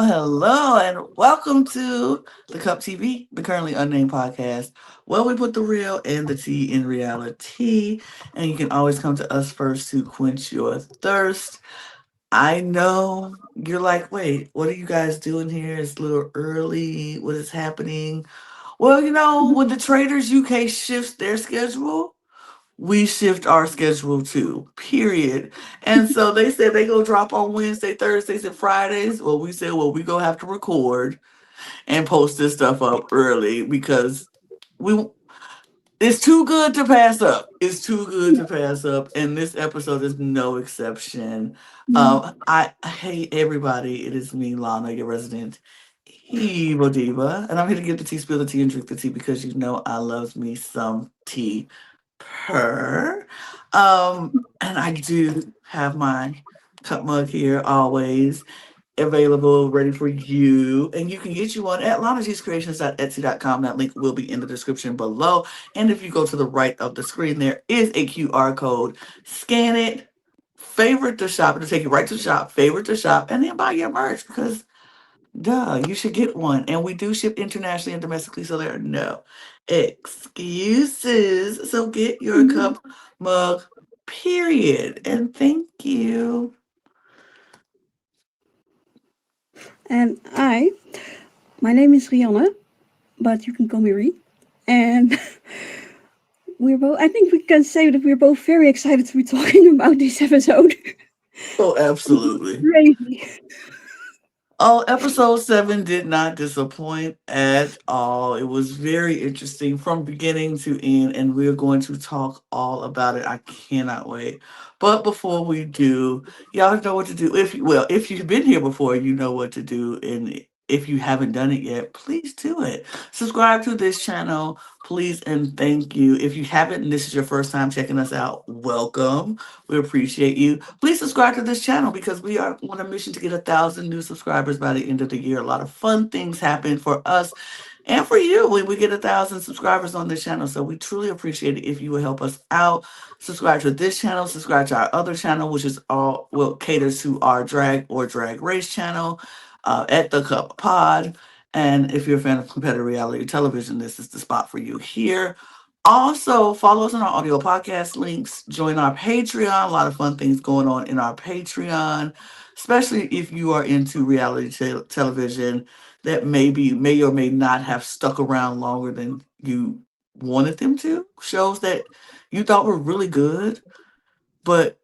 Hello, and welcome to the Cup TV, the Currently Unnamed Podcast, where we put the real and the tea in reality. And you can always come to us first to quench your thirst. I know you're like, wait, what are you guys doing here? It's a little early. What is happening? Well, when the Traitors UK shifts their schedule, we shift our schedule too, period. And so they said they go drop on Wednesday, Thursdays, and Fridays. Well, we said, well, we gonna have to record and post this stuff up early because we it's too good to pass up. It's too good to pass up, and this episode is no exception. I hate everybody. It is me, Lana, your resident evil diva, and I'm here to get the tea, spill the tea, and drink the tea because I love me some tea her. And I do have my cup mug here always available, ready for you. And you can get you one at lanagcreations.etsy.com. That link will be in the description below. And if you go to the right of the screen, there is a QR code. Scan it, favorite the shop. It'll take you right to the shop, favorite the shop, and then buy your merch because duh, you should get one. And we do ship internationally and domestically, so there are no excuses. So get your cup mug, period. And thank you. And my name is Rianne, but you can call me Rie. And I think we can say that we're both very excited to be talking about this episode. Oh, absolutely. Crazy. Oh, episode 7 did not disappoint at all. It was very interesting from beginning to end, and we're going to talk all about it. I cannot wait. But before we do, y'all know what to do. If you've been here before, you know what to do. And if you haven't done it yet, please do it. Subscribe to this channel, please, and thank you. If you haven't and this is your first time checking us out, welcome. We appreciate you. Please subscribe to this channel because we are on a mission to get 1,000 new subscribers by the end of the year. A lot of fun things happen for us and for you when we get 1,000 subscribers on this channel. So we truly appreciate it if you will help us out. Subscribe to this channel, subscribe to our other channel, which is caters to our drag or drag race channel at the Cup Pod. And if you're a fan of competitive reality television, this is the spot for you here. Also, follow us on our audio podcast links. Join our Patreon. A lot of fun things going on in our Patreon, especially if you are into reality television that may or may not have stuck around longer than you wanted them to. Shows that you thought were really good, but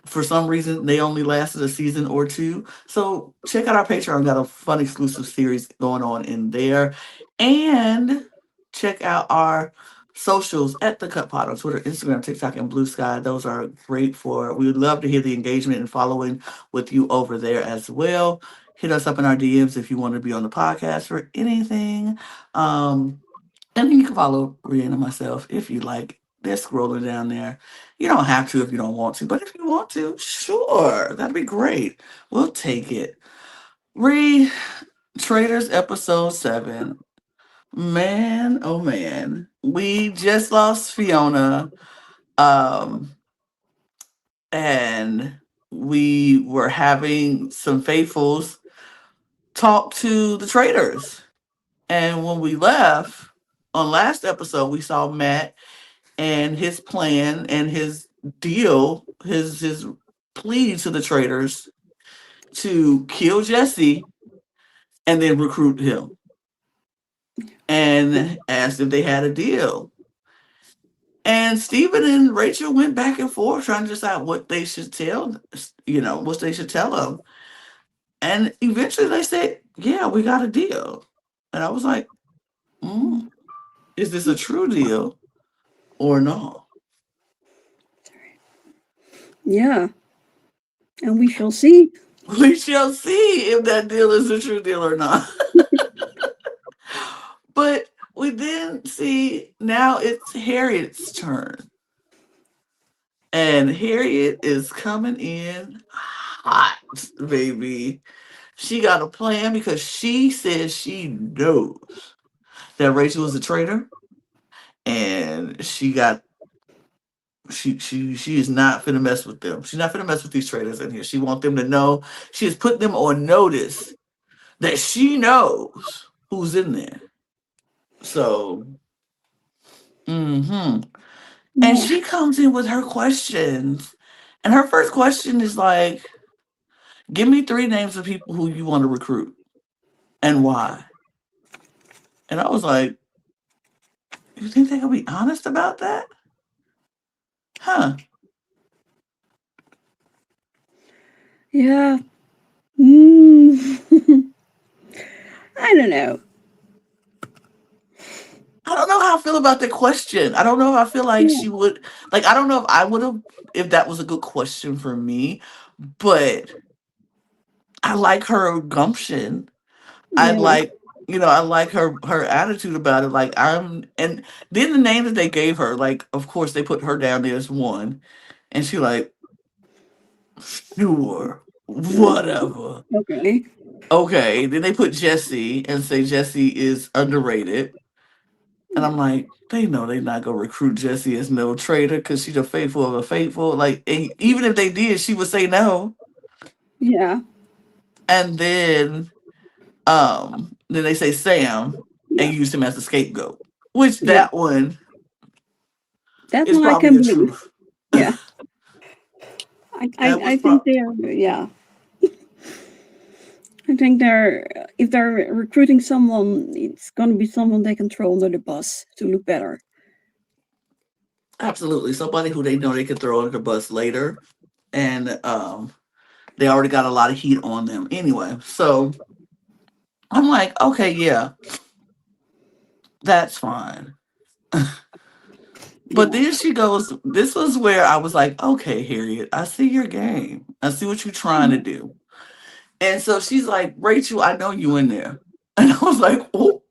for some reason they only lasted a season or two. So check out our Patreon. Got a fun exclusive series going on in there. And check out our socials at the Cut Pod on Twitter, Instagram, TikTok, and Blue Sky. Those are great we would love to hear the engagement and following with you over there as well. Hit us up in our DMs if you want to be on the podcast for anything. And you can follow Rianne and myself if you like. They're scrolling down there. You don't have to if you don't want to, but if you want to, sure, that'd be great. We'll take it. Traitors episode 7. Man, oh man. We just lost Fiona. And we were having some faithfuls talk to the traitors. And when we left on last episode, we saw Matt and his plan and his deal, his plea to the traitors to kill Jesse and then recruit him and asked if they had a deal. And Stephen and Rachel went back and forth trying to decide what they should tell, what they should tell them. And eventually they said, yeah, we got a deal. And I was like, is this a true deal or no? Yeah. And we shall see. We shall see if that deal is a true deal or not. But we then see now it's Harriet's turn. And Harriet is coming in hot, baby. She got a plan because she says she knows that Rachel is a traitor, and she is not finna mess with them. She's not finna mess with these traitors in here. She want them to know. She has put them on notice that she knows who's in there. So, hmm and Yeah. she comes in with her questions, and her first question is like, "Give me three names of people who you want to recruit and why." And I was like, "You think they gonna be honest about that, huh?" Yeah. Mm. I don't know. I don't know how I feel about the question. I don't know if I feel like Yeah. she would like. I don't know if I would have if that was a good question for me, but I like her gumption. I Yeah. like, I like her attitude about it. Like and then the name that they gave her, like, of course they put her down there as one, and she like, sure, whatever. Okay. Okay, then they put Jesse and say Jesse is underrated, and I'm like, they know they not gonna recruit Jesse as no traitor because she's a faithful of a faithful. Like, and even if they did, she would say no. Yeah. And then they say Sam and Yeah. use him as a scapegoat, which Yeah. that one That is one I probably can the believe. truth. Yeah. I, I, That was I think probably they're, yeah. I think if they're recruiting someone, it's going to be someone they can throw under the bus to look better. absolutely somebody who they know they could throw under the bus later, and they already got a lot of heat on them anyway. So I'm like, okay, yeah, that's fine. But Yeah. then she goes, this was where I was like, okay, Harriet, I see your game. I see what you're trying to do. And so she's like, Rachel, I know you in there. And I was like, oh,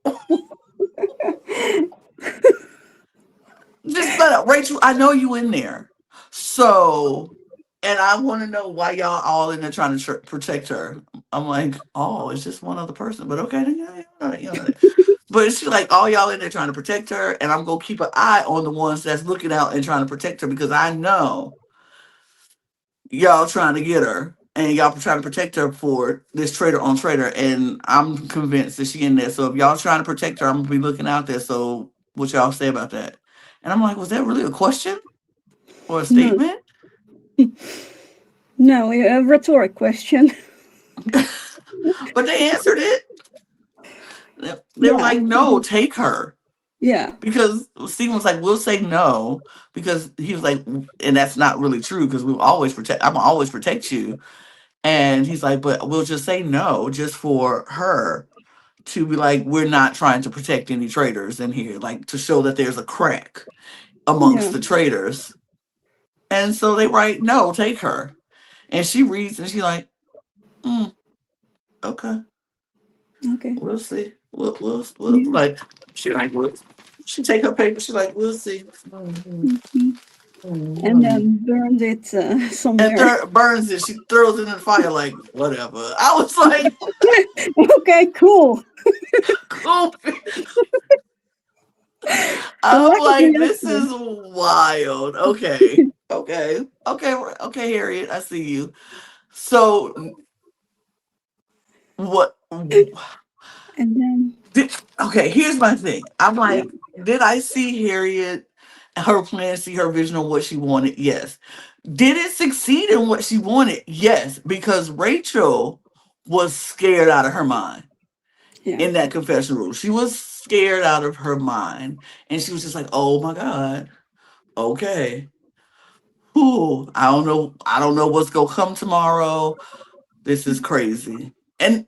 just flat out, Rachel, I know you in there. So, and I want to know why y'all all in there trying to protect her. I'm like, oh, it's just one other person, but okay, then, yeah, you know. But she's like, all y'all in there trying to protect her, and I'm gonna keep an eye on the ones that's looking out and trying to protect her because I know y'all trying to get her and y'all trying to protect her for this traitor on traitor, and I'm convinced that she in there. So if y'all trying to protect her, I'm gonna be looking out there. So what y'all say about that? And I'm like, was that really a question or a No, statement? no, a rhetoric question. But they answered it. They were Yeah. like, no, take her. Yeah. Because Stephen was like, we'll say no, because he was like, and that's not really true because we'll always protect, I'm gonna always protect you. And he's like, but we'll just say no just for her to be like, we're not trying to protect any traitors in here, like to show that there's a crack amongst Yeah. the traitors. And so they write, no, take her. And she reads and she's like, mm, okay, Okay. we'll see. We'll Yeah. like, she like, what? She take her paper, she like, we'll see. Mhm, Mhm. And mhm. then burned it And somewhere. burns it. She throws it in the fire like, whatever. I was like, Okay, cool. cool. I I'm like his like, this reaction. is wild. Okay. Okay. Okay. Okay, Harriet. I see you. So what And then, did okay, here's my thing. I'm yeah, like, did I see Harriet her plan, see her vision of what she wanted? Yes. Did it succeed in what she wanted? Yes, because Rachel was scared out of her mind yeah, in that confession room. She was scared out of her mind. And she was just like, oh my God, okay. Whew, I don't know what's gonna come tomorrow. This is crazy. And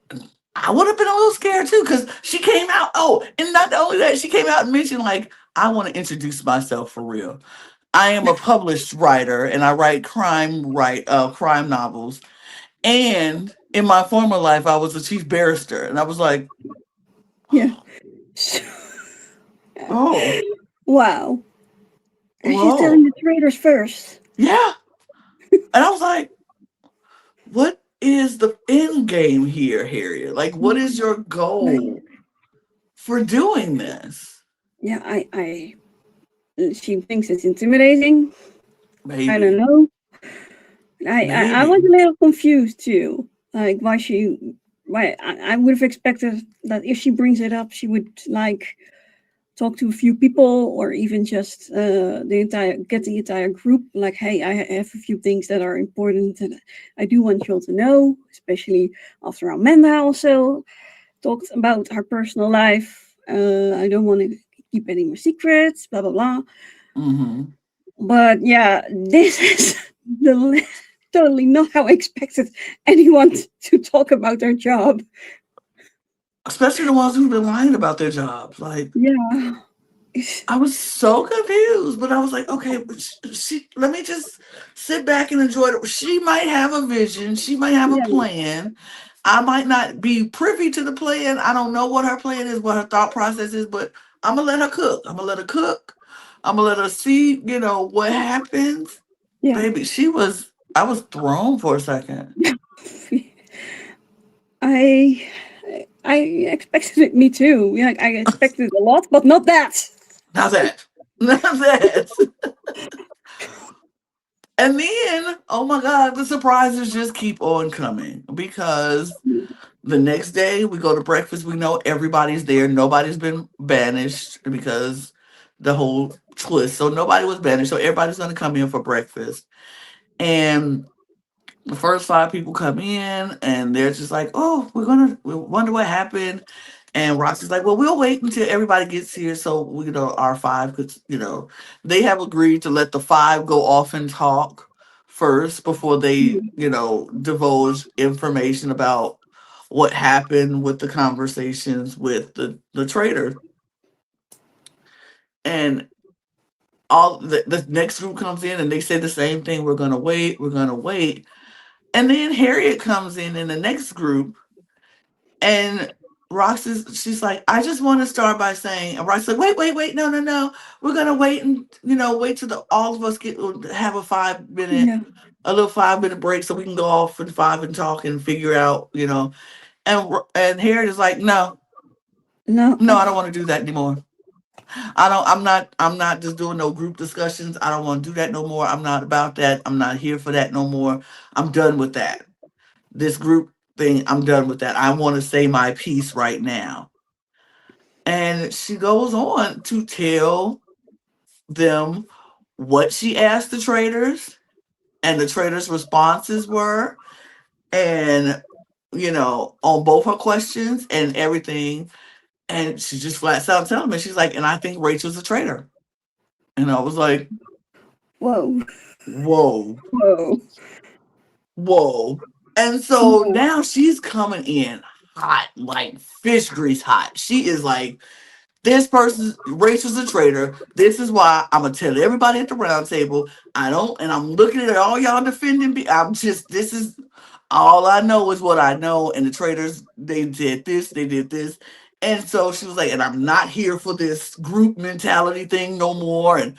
I would have been a little scared too, because she came out. Oh, and not only that, she came out and mentioned, like, I want to introduce myself for real. I am a published writer and I write crime novels. And in my former life, I was a chief barrister. And I was like, yeah. oh, Wow. And she's telling whoa. the traders first. Yeah. And I was like, what is the end game here, Harriet? Like, what is your Like, goal for doing this? yeah, she thinks it's intimidating. I don't Maybe. know. I was Maybe. a little confused too. Like why I would have expected that if she brings it up, she would like talk to a few people or even just get the entire group. Like, hey, I have a few things that are important and I do want you all to know, especially after Amanda also talked about her personal life. I don't want to keep any more secrets, blah blah blah. Hmm. But yeah, this is totally not how I expected anyone to talk about their job. Especially the ones who've been lying about their jobs. Like, Yeah. I was so confused, but I was like, okay, but let me just sit back and enjoy it. She might have a vision, she might have a Yeah. plan. I might not be privy to the plan. I don't know what her plan is, what her thought process is, but I'm gonna let her cook. I'm gonna let her cook. I'm gonna let her see, what happens. Yeah. Baby, I was thrown for a second. I I expected it. Me too. Yeah, I expected a lot, but not that. Now that, now that. And then, oh my God, the surprises just keep on coming because the next day we go to breakfast. We know everybody's there. Nobody's been banished because the whole twist. So nobody was banished. So everybody's going to come in for breakfast. And the first five people come in and they're just like, oh, we wonder what happened. And Roxy's like, well, we'll wait until everybody gets here. So, our five could, they have agreed to let the five go off and talk first before they, divulge information about what happened with the conversations with the traitor. And the next group comes in and they say the same thing. We're going to wait. We're going to wait. And then Harriet comes in the next group, and she's like, I just want to start by saying, and Roxy's like, wait, wait, wait, no, no, no. We're gonna wait and wait till all of us have Yeah. a little 5 minute break so we can go off in five and talk and figure out, And Harriet is like, no, No. no, I don't want to do that anymore. I'm not just doing no group discussions. I don't want to do that no more. I'm not about that. I'm not here for that no more. I'm done with that. This group thing, I'm done with that. I want to say my piece right now. And she goes on to tell them what she asked the traders and the traders' responses were, and on both her questions and everything. And she just flat out telling me, she's like, and I think Rachel's a traitor. And I was like, Whoa. whoa, Whoa. whoa. And so No. now she's coming in hot, like fish grease hot. She is like, this person, Rachel's a traitor. This is why I'm gonna tell everybody at the round table. And I'm looking at all y'all defending me. This is all I know is what I know. And the traitors, they did this, they did this. And so she was like, and I'm not here for this group mentality thing no more. And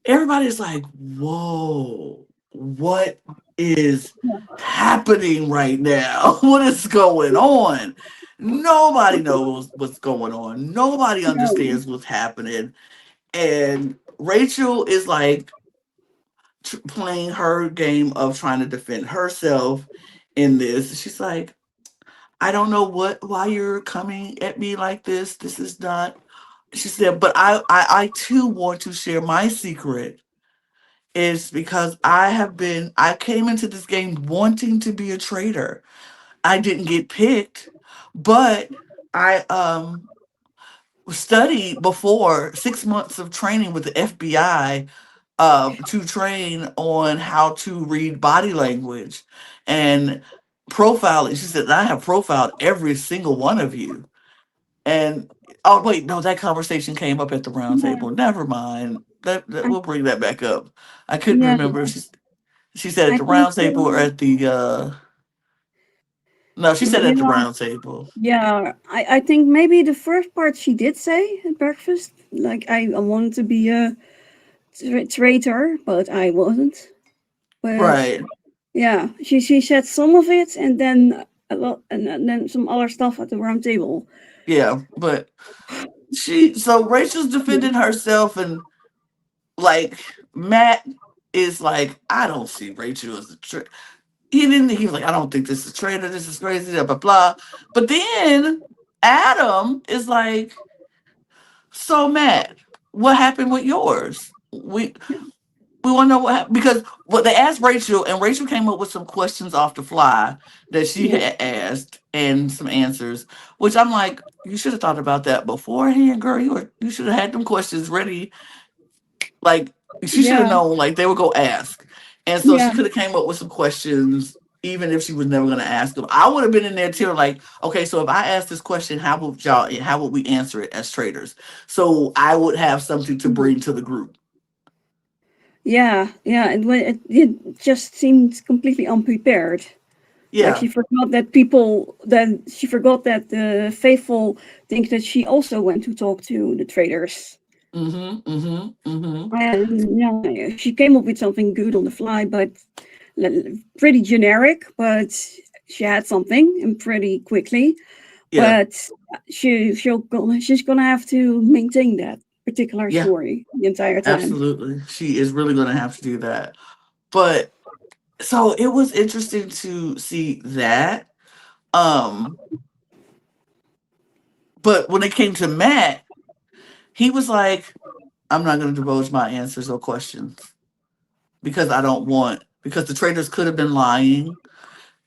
everybody's like, whoa, what is happening right now? What is going on? Nobody knows what's going on. Nobody No. understands what's happening. And Rachel is like playing her game of trying to defend herself in this. She's like, I don't know why you're coming at me like this. This is not. She said, but I too want to share my secret is because I came into this game wanting to be a traitor. I didn't get picked, but I studied before 6 months of training with the FBI to train on how to read body language and profiling. She said, I have profiled every single one of you. And oh wait, no, that conversation came up at the round Yeah. table. Never mind. That I, we'll bring that back up. I couldn't yeah. remember if she said at I the think. round table or at the no, she said at the Yeah. round table. Yeah. I think maybe the first part she did say at breakfast, like I wanted to be traitor, but I wasn't. But Right. yeah, she said some of it, and then a lot, and then some other stuff at the round table. Yeah. But so Rachel's defending herself, and like Matt is like, I don't see Rachel as a traitor. He was like, I don't think this is a traitor. This is crazy. Blah blah blah. But then Adam is like, so Matt, what happened with yours? We want to know what happened because what they asked Rachel, and Rachel came up with some questions off the fly that she Yeah, had asked and some answers, which I'm like, you should have thought about that beforehand, girl. You should have had them questions ready. Like she should have yeah, known, like they would go ask, and so yeah, she could have came up with some questions. Even if she was never going to ask them, I would have been in there too. Like, okay, so if I ask this question, how would we answer it as traders? So I would have something to bring to the group. yeah. It just seemed completely unprepared. Like Yeah. she forgot that the faithful think that she also went to talk to the traders. Mm-hmm. Mm-hmm. Mm-hmm. And yeah, she came up with something good on the fly, but pretty generic. But she had something, and pretty quickly. Yeah. But she's gonna have to maintain that particular Yeah. story the entire time. Absolutely. She is really going to have to do that. But so it was interesting to see that. Um, but when it came to Matt, he was like, I'm not going to divulge my answers or questions because I don't want, because the traders could have been lying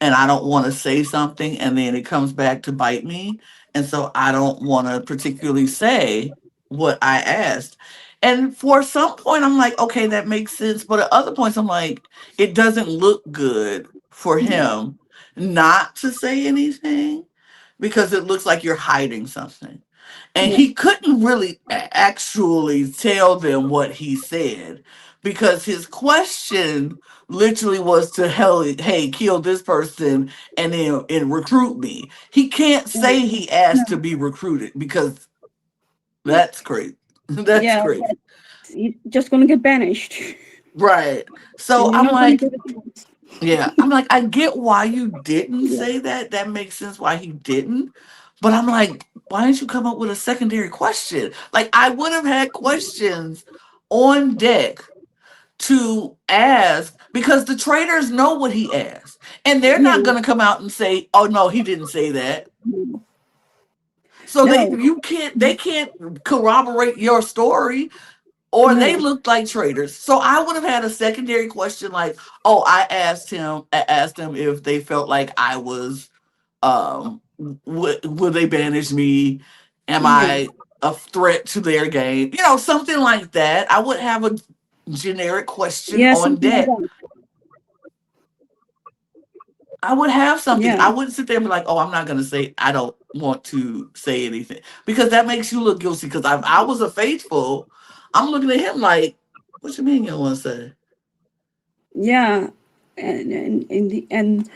and I don't want to say something and then it comes back to bite me. And so I don't want to particularly say what I asked. And for some point, I'm like, okay, that makes sense. But at other points, I'm like, it doesn't look good for Yeah, him not to say anything because it looks like you're hiding something. And yeah, he couldn't really actually tell them what he said because his question literally was to hell, hey, kill this person and recruit me. He can't say he asked to no, be recruited because that's crazy. That's yeah. crazy. You're just gonna get banished, Right. So and you're I'm not gonna like, get a chance. yeah, I'm like, I get why you didn't Yeah, say that. That makes sense why he didn't. But I'm like, why didn't you come up with a secondary question? Like, I would have had questions on deck to ask because the traders know what he asked. And they're not yeah, going to come out and say, oh, no, he didn't say that. So no, they can't corroborate your story or they no, looked like traitors. So I would have had a secondary question like, oh, I asked them if they felt like I was would they banish me? Am yeah, I a threat to their game? You know, something like that. I would have a generic question yeah, on something like deck. that. I would have something. Yeah, I wouldn't sit there and be like, oh, I'm not going to say, I don't want to say anything because that makes you look guilty. Because I was a faithful. I'm looking at him like, what you mean you don't want to say? yeah, and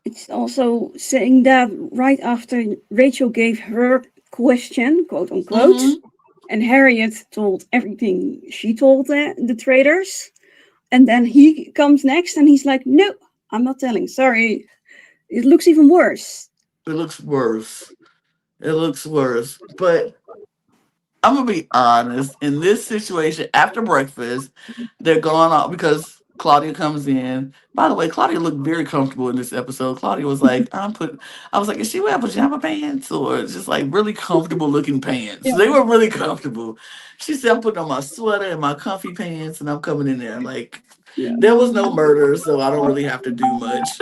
it's also saying that right after Rachel gave her question, quote unquote, Mm-hmm. and Harriet told everything she told the traders, and then he comes next and he's like, "No, I'm not telling. Sorry." It looks even worse. It looks worse. It looks worse. But I'm gonna be honest. In this situation, after breakfast, they're going off because Claudia comes in. By the way, Claudia looked very comfortable in this episode. Claudia was like, I was like, is she wearing pajama pants or just like really comfortable looking pants? Yeah, They were really comfortable. She said, I'm putting on my sweater and my comfy pants and I'm coming in there. Like, yeah. there was no murder, so I don't really have to do much.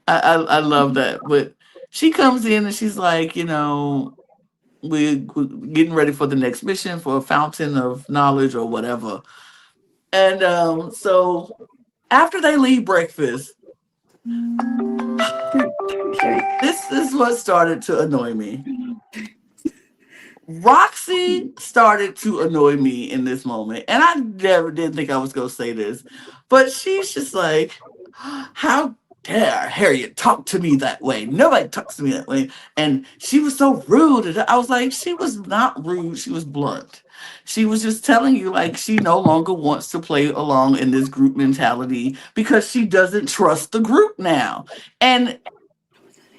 I love that. But she comes in and she's like, we're getting ready for the next mission for a fountain of knowledge or whatever. And so after they leave breakfast, Sorry. this is what started to annoy me. Roxy started to annoy me in this moment. And I never did think I was going to say this, but she's just like, how? dare Harriet talk to me that way? Nobody talks to me that way. And she was so rude. And I was like, she was not rude. She was blunt. She was just telling you, like, she no longer wants to play along in this group mentality because she doesn't trust the group now. And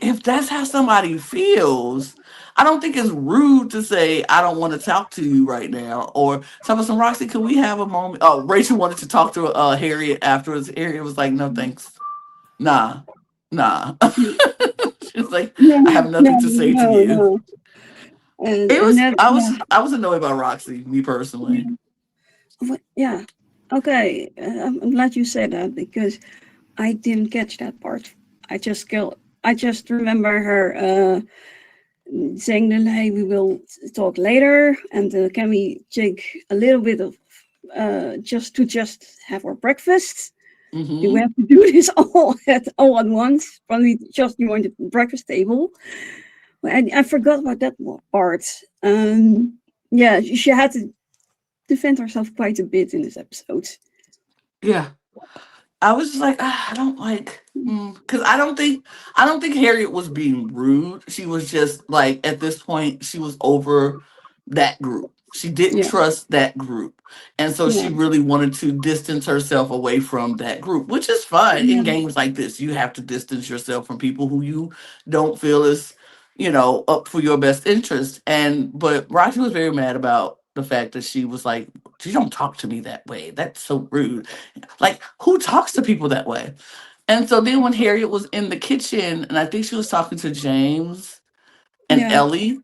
if that's how somebody feels, I don't think it's rude to say, I don't want to talk to you right now. Or tell us, Roxy, can we have a moment? Oh, Rachel wanted to talk to Harriet afterwards. Harriet was like, no, thanks. Nah, nah. She was like, No, I have no, nothing to say to no, you. no. It And was that, yeah, I was annoyed by Roxy, me personally. yeah. Yeah. Okay, I'm glad you said that because I didn't catch that part. I just remember her saying that, hey, we will talk later, and can we take a little bit of just have our breakfast? Do we Hmm. have to do this all at once? Probably just joined the breakfast table. I forgot about that part. Yeah, she had to defend herself quite a bit in this episode. Yeah. I was just like, I don't like, because I don't think Harriet was being rude. She was just like, at this point, she was over that group. She didn't Yeah, trust that group, and so yeah, she really wanted to distance herself away from that group, which is fine in yeah, games like this. You have to distance yourself from people who you don't feel is, up for your best interest. And but Roxy was very mad about the fact that she was like, "You don't talk to me that way. That's so rude." Like, who talks to people that way? And so then when Harriet was in the kitchen, and I think she was talking to James and yeah, Ellie,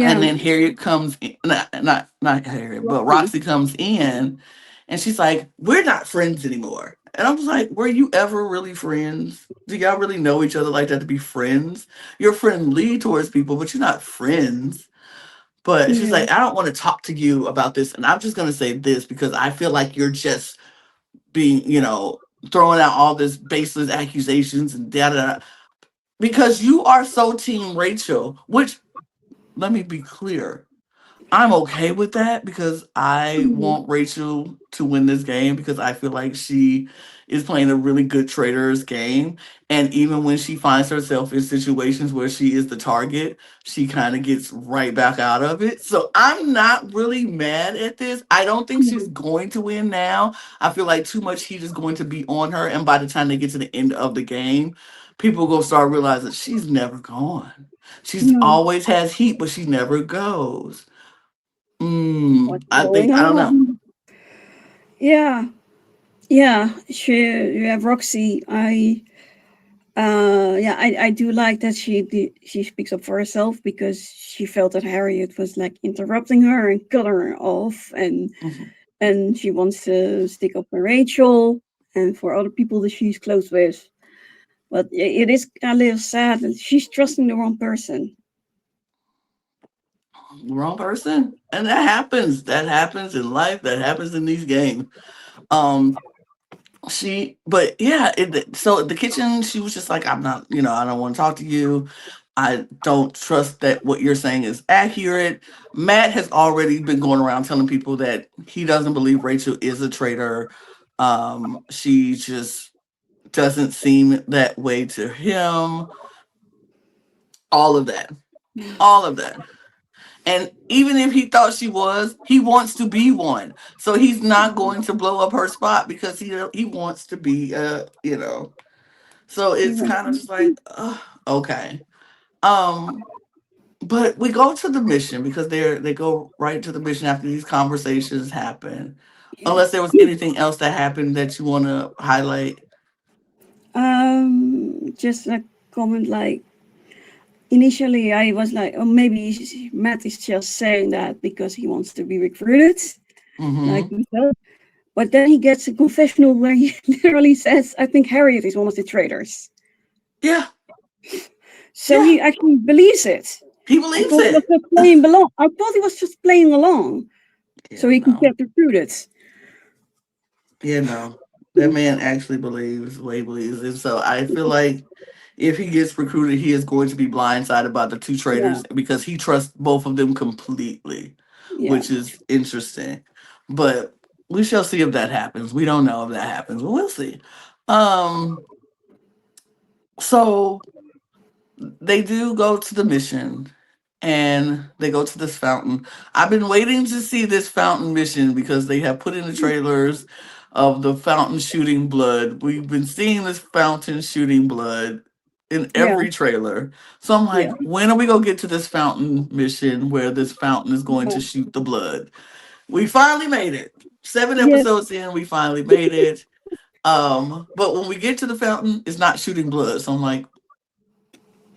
and yeah. then Harriet comes in, not Harriet, but Roxy comes in, and she's like, "We're not friends anymore." And I was like, "Were you ever really friends? Do y'all really know each other like that to be friends? You're friendly towards people, but you're not friends." But she's Yeah, like, "I don't want to talk to you about this, and I'm just gonna say this because I feel like you're just being, throwing out all this baseless accusations and da da da, because you are so team Rachel, which, let me be clear, I'm okay with that because I mm, want Rachel to win this game because I feel like she is playing a really good Traitors game. And even when she finds herself in situations where she is the target, she kind of gets right back out of it. So I'm not really mad at this. I don't think she's mm, going to win now. I feel like too much heat is going to be on her. And by the time they get to the end of the game, people are going to start realizing she's never gone. She's no. always has heat, but she never goes. What's I going don't know. on? Yeah, yeah. You have Roxy. Yeah, I do like that she speaks up for herself because she felt that Harriet was like interrupting her and cutting her off, Mhm. and she wants to stick up for Rachel and for other people that she's close with. But it is a little sad that she's trusting the wrong person. Wrong person, and that happens. That happens in life. That happens in these games. Um, but yeah. So the kitchen, she was just like, I'm not. I don't want to talk to you. I don't trust that what you're saying is accurate. Matt has already been going around telling people that he doesn't believe Rachel is a traitor. She just doesn't seem that way to him. All of that. All of that. And even if he thought she was, he wants to be one. So he's not going to blow up her spot because he. wants to be So it's Yeah. kind of just like, okay. Um, but we go to the mission because they go right to the mission after these conversations happen. Yeah. Unless there was anything else that happened that you want to highlight. Just a comment like initially I was like, oh, maybe Matt is just saying that because he wants to be recruited, like Mm-hmm. you said. But then he gets a confessional where he literally says, I think Harriet is one of the traitors. Yeah, So yeah. he actually believes it. He I believes thought he was it. just playing along. I thought he was just playing along so Yeah, he could no. get recruited. No. That man actually believes what he believes. And so I feel like if he gets recruited, he is going to be blindsided by the two Yeah, traders because he trusts both of them completely, yeah. which is interesting. But we shall see if that happens. We don't know if that happens, but we'll see. Um, So they do go to the mission and they go to this fountain. I've been waiting to see this fountain mission because they have put in the trailers of the fountain shooting blood. We've been seeing this fountain shooting blood in Yeah. every trailer. So I'm Yeah. like, when are we going to get to this fountain mission where this fountain is going Yeah. to shoot the blood? We finally made it. 7 Yes. episodes in, we finally made it. But when we get to the fountain, it's not shooting blood. So I'm like,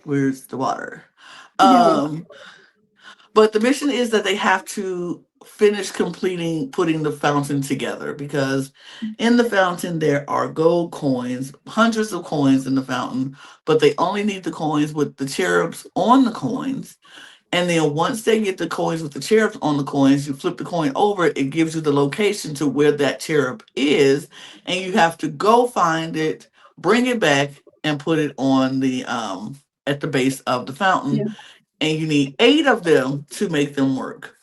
where's the water? Yeah. Um, but the mission is that they have to finish completing putting the fountain together because in the fountain there are gold coins, hundreds of coins in the fountain, but they only need the coins with the cherubs on the coins. And then once they get the coins with the cherubs on the coins, you flip the coin over, it gives you the location to where that cherub is, and you have to go find it, bring it back, and put it on the at the base of the fountain. Yeah. And you need 8 of them to make them work,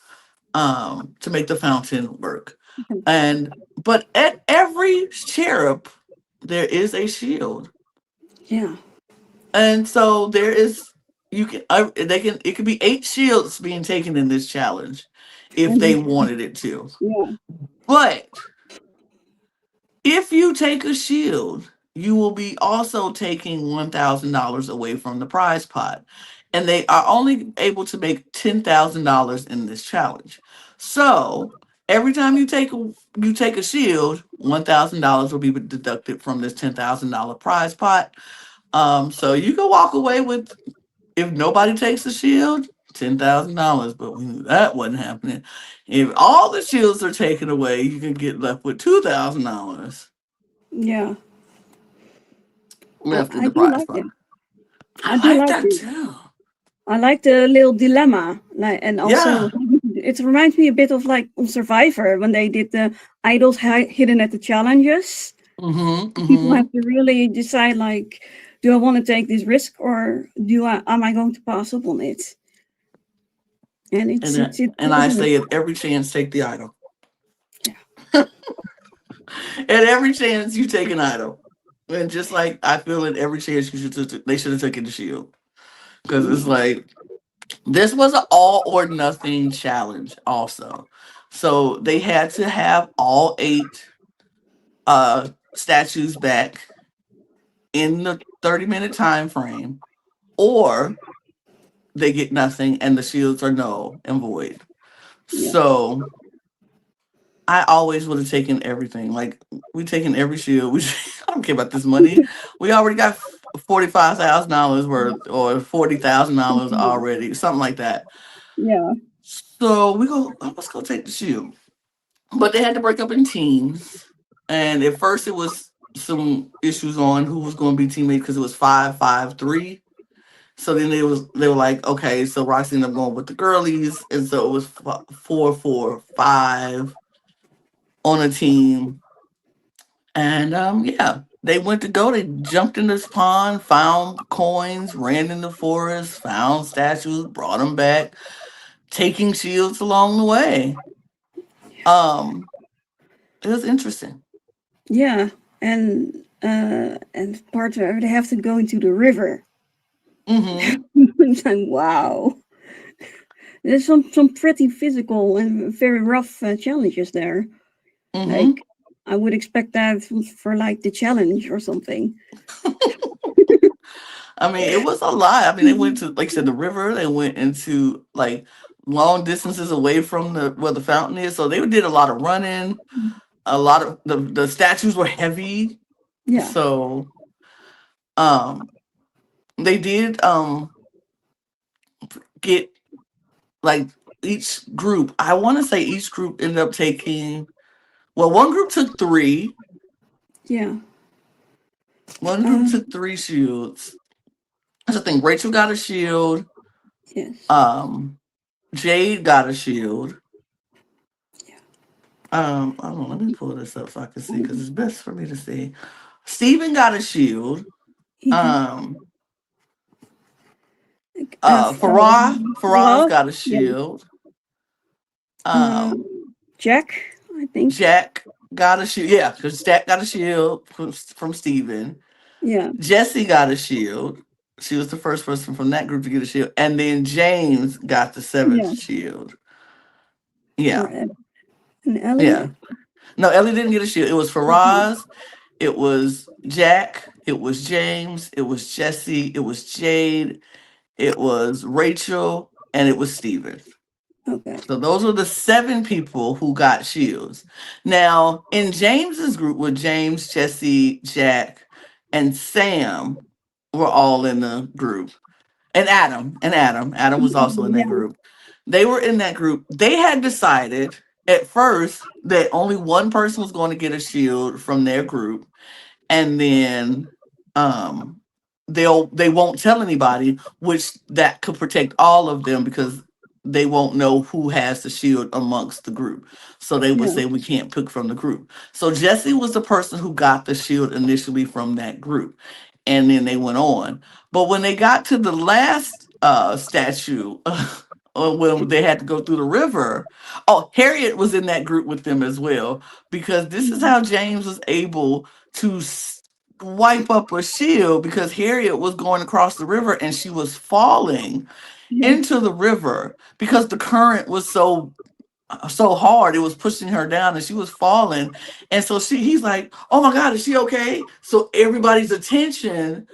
to make the fountain work. And but at every cherub there is a shield. Yeah. And so there is you can they can it could be 8 shields being taken in this challenge if they And wanted it to. yeah. But if you take a shield, you will be also taking $1,000 away from the prize pot. And they are only able to make $10,000 in this challenge. So every time you take a shield, $1,000 will be deducted from this $10,000 prize pot. So you can walk away with, if nobody takes the shield, $10,000. But we knew that wasn't happening. If all the shields are taken away, you can get left with $2,000 Yeah. left in I the do prize like pot. it. I I do like like that it. too. I like the little dilemma, like, and also Yeah. it reminds me a bit of like on Survivor when they did the idols hidden at the challenges. Mm-hmm. People have Mm-hmm. to really decide like, do I want to take this risk or do I am I going to pass up on it? And And I isn't it? say at every chance, take the idol. Yeah. At every chance, you take an idol. And just like I feel at every chance, they should have taken the shield because it's Yeah. like this was an all or nothing challenge. Also, so they had to have all 8 statues back in the 30-minute time frame, or they get nothing and the shields are null and void. Yeah. So I always would have taken everything. Like we taken every shield. I don't care about this money. We already got $45,000 worth or $40,000 already, something like that. Yeah. So let's go take the shield. But they had to break up in teams, and at first it was some issues on who was going to be teammates because it was 5-5-3. So then they were like, okay, so Roxy ended up going with the girlies, and so it was 4-4-5 on a team. And yeah, they went to go. They jumped in this pond, found coins, ran in the forest, found statues, brought them back, taking shields along the way. Um, it was interesting. Yeah. And part where they have to go into the river. Mm-hmm. It's like wow. There's some pretty physical and very rough challenges there. Like Mm-hmm. I would expect that for like the challenge or something. I mean, it was a lot. I mean, they went to, like you said, the river. They went into like long distances away from the where the fountain is. So they did a lot of running. A lot of the statues were heavy. Yeah. So um they did get like each group. I want to say each group ended up taking. Well, one group took 3. Yeah. One group Uh, took 3 shields. I think Rachel got a shield. yes. Um, Jade got a shield. Yeah. I don't know. Let me pull this up so I can see because it's best for me to see. Steven got a shield. Mm-hmm. Um, Faraz Rob. got a Yeah. shield. Uh, Um, Jack, I think. Jack got a shield. Yeah, because Jack got a shield from Steven. Yeah. Jesse got a shield. She was the first person from that group to get a shield. And then James got the seventh Yeah. shield. Or Yeah. and Yeah. Ellie. No, Ellie didn't get a shield. It was Okay. Faraz, it was Jack, it was James, it was Jesse, it was Jade, it was Rachel, and it was Steven. Okay. So those were the seven people who got shields. Now, in James's group with James, Jesse, Jack, and Sam were all in the group. And Adam was also in that Yeah. group. They were in that group. They had decided at first that only one person was going to get a shield from their group, and then um they won't tell anybody, which that could protect all of them because they won't know who has the shield amongst the group. So they would Yeah. say we can't pick from the group. So Jesse was the person who got the shield initially from that group, and then they went on. But when they got to the last statue when they had to go through the river, oh, Harriet was in that group with them as well, because this is how James was able to wipe up a shield, because Harriet was going across the river and she was falling Yeah. into the river because the current was so hard, it was pushing her down and she was falling. And so he's like, oh my god, is she okay? So everybody's attention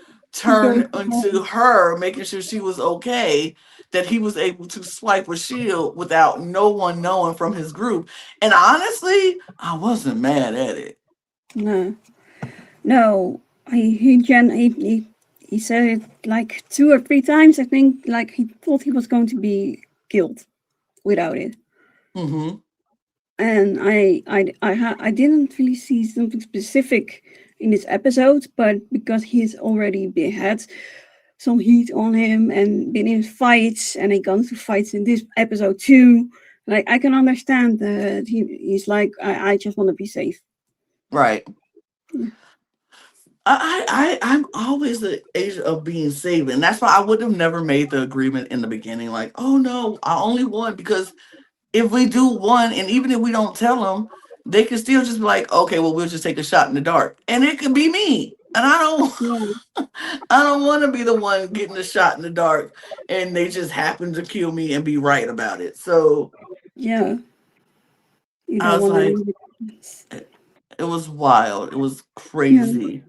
Go turned to into home. her making sure she was okay, that he was able to swipe a shield without no one knowing from his group. And honestly, I wasn't mad at it. No. No. He said it like 2 or 3 times. I think like he thought he was going to be killed without it. Hmm. And I didn't really see something specific in this episode, but because he's already had some heat on him and been in fights, and he got into fights in this episode too. Like I can understand that he's like, I just want to be safe. Right. Yeah. I'm always the agent of being safe, and that's why I would have never made the agreement in the beginning. Like, oh no, I only won because if we do one, and even if we don't tell them, they can still just be like, okay, well, we'll just take a shot in the dark, and it could be me, and I don't, Yeah. I don't want to be the one getting the shot in the dark, and they just happen to kill me and be right about it. So Yeah. You I don't was want like, to. it was wild, it was Yeah. crazy.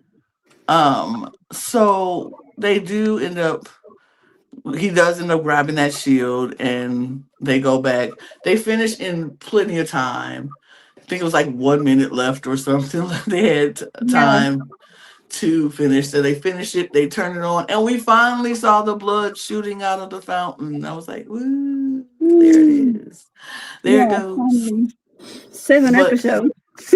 So they do end up. He does end up grabbing that shield, and they go back. They finish in plenty of time. I think it was like 1 minute left or something. They had Yeah. time to finish. So they finish it, they turn it on, and we finally saw the blood shooting out of the fountain. I was like, woo, there it Mm. is. There it Yeah. goes. Finally. 7 episodes.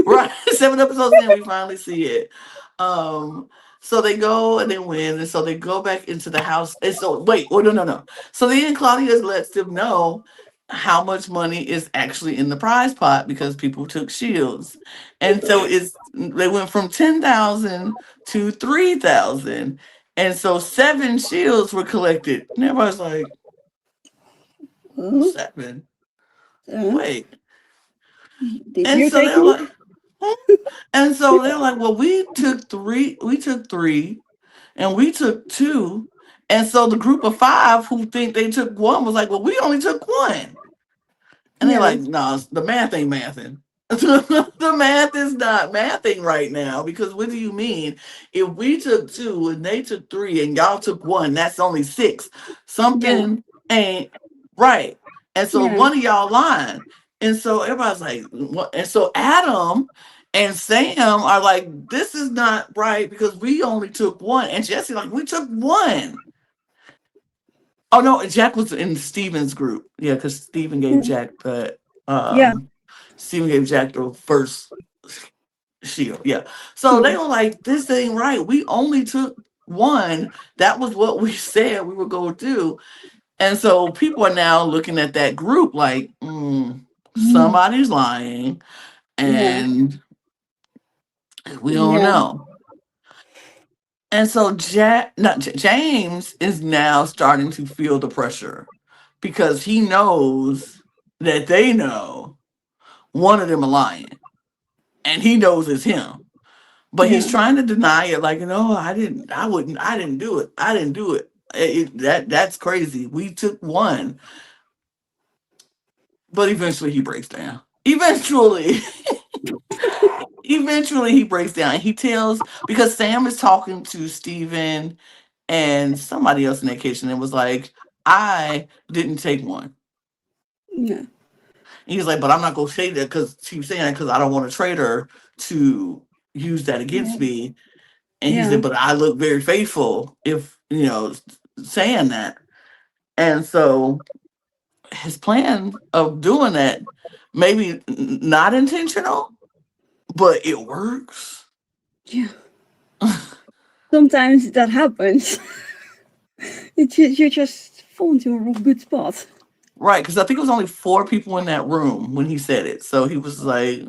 But right, 7 episodes in, we finally see it. Um, so they go and they win, and so they go back into the house. And so wait, oh no, no, no. So then Claudia lets them know how much money is actually in the prize pot because people took shields. And so they went from 10,000 to 3,000. And so seven shields were collected. And everybody's like, Oh, seven? uh, Wait. did And you so take they're me? like, huh? And so they're like, well, we took three, and we took two. And so the group of five who think they took one was like, well, we only took one. And they're Yeah. like, nah, the math ain't mathing. The math is not mathing right now, because what do you mean? If we took two and they took three and y'all took one, that's only six. Yeah. Something ain't right. And so Yeah. one of y'all lying. And so everybody's like, what? And so Adam and Sam are like, this is not right because we only took one. And Jesse like, we took one. Oh no, Jack was in Steven's group. Yeah, because Steven gave Jack the Yeah. Steven gave Jack the first shield. Yeah. So Yeah. they were like, this ain't right. We only took one. That was what we said we were going to do. And so people are now looking at that group like, Mm. somebody's lying, Yeah. and we don't Yeah. know. And so James is now starting to feel the pressure because he knows that they know one of them are lying, and he knows it's him. but he's Yeah. trying to deny it. Like, no, I didn't. I wouldn't. I didn't do it. I didn't do it. That's crazy. We took one, but eventually he breaks down. Eventually he breaks down. And he tells because Sam is talking to Steven and somebody else in that kitchen and was like, I didn't take one. Yeah. And he's like, but I'm not gonna say that because she was saying that because I don't want a traitor to use that against Yeah. me. And he said, Yeah. but I look very faithful if saying that. And so his plan of doing that, maybe not intentional, but it works. Yeah. Sometimes that happens. You just fall into a real good spot. Right, because I think it was only four people in that room when he said it. So he was like,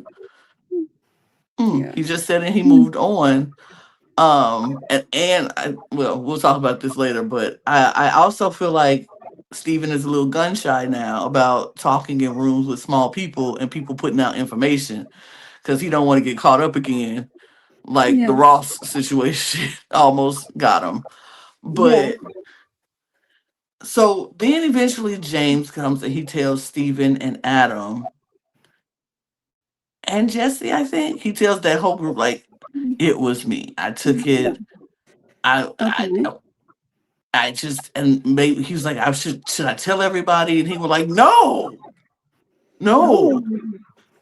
Yeah. he just said it, he Mm. moved on. And well, we'll talk about this later, but I also feel like Steven is a little gun shy now about talking in rooms with small people and people putting out information because he don't want to get caught up again, like the Yeah. Ross situation almost got him. Yeah. But so then eventually James comes and he tells Steven and Adam and Jesse, I think he tells that whole group like it was me. I took Yeah. it. I I Okay. I just and maybe he was like, I should I tell everybody? And he was like, no, No. no,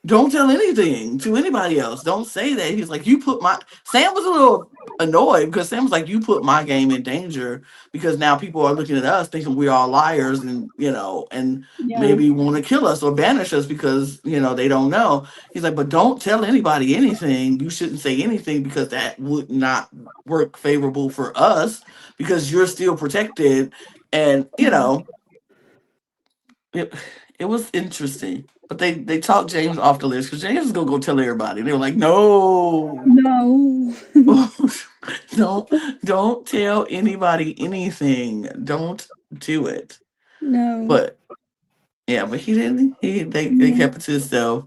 don't tell anything to anybody else. Don't say that. He's like, you put my Sam was a little annoyed because Sam was like, you put my game in danger because now people are looking at us thinking we're all liars and and Yeah. maybe want to kill us or banish us because they don't know. He's like, but don't tell anybody anything. You shouldn't say anything because that would not work favorable for us because you're still protected. And it it was interesting. But they talked James off the list because James was gonna go tell everybody. They were like, no, No. don't don't tell anybody anything. Don't do it. No. But yeah, but he didn't. They Yeah. kept it to himself.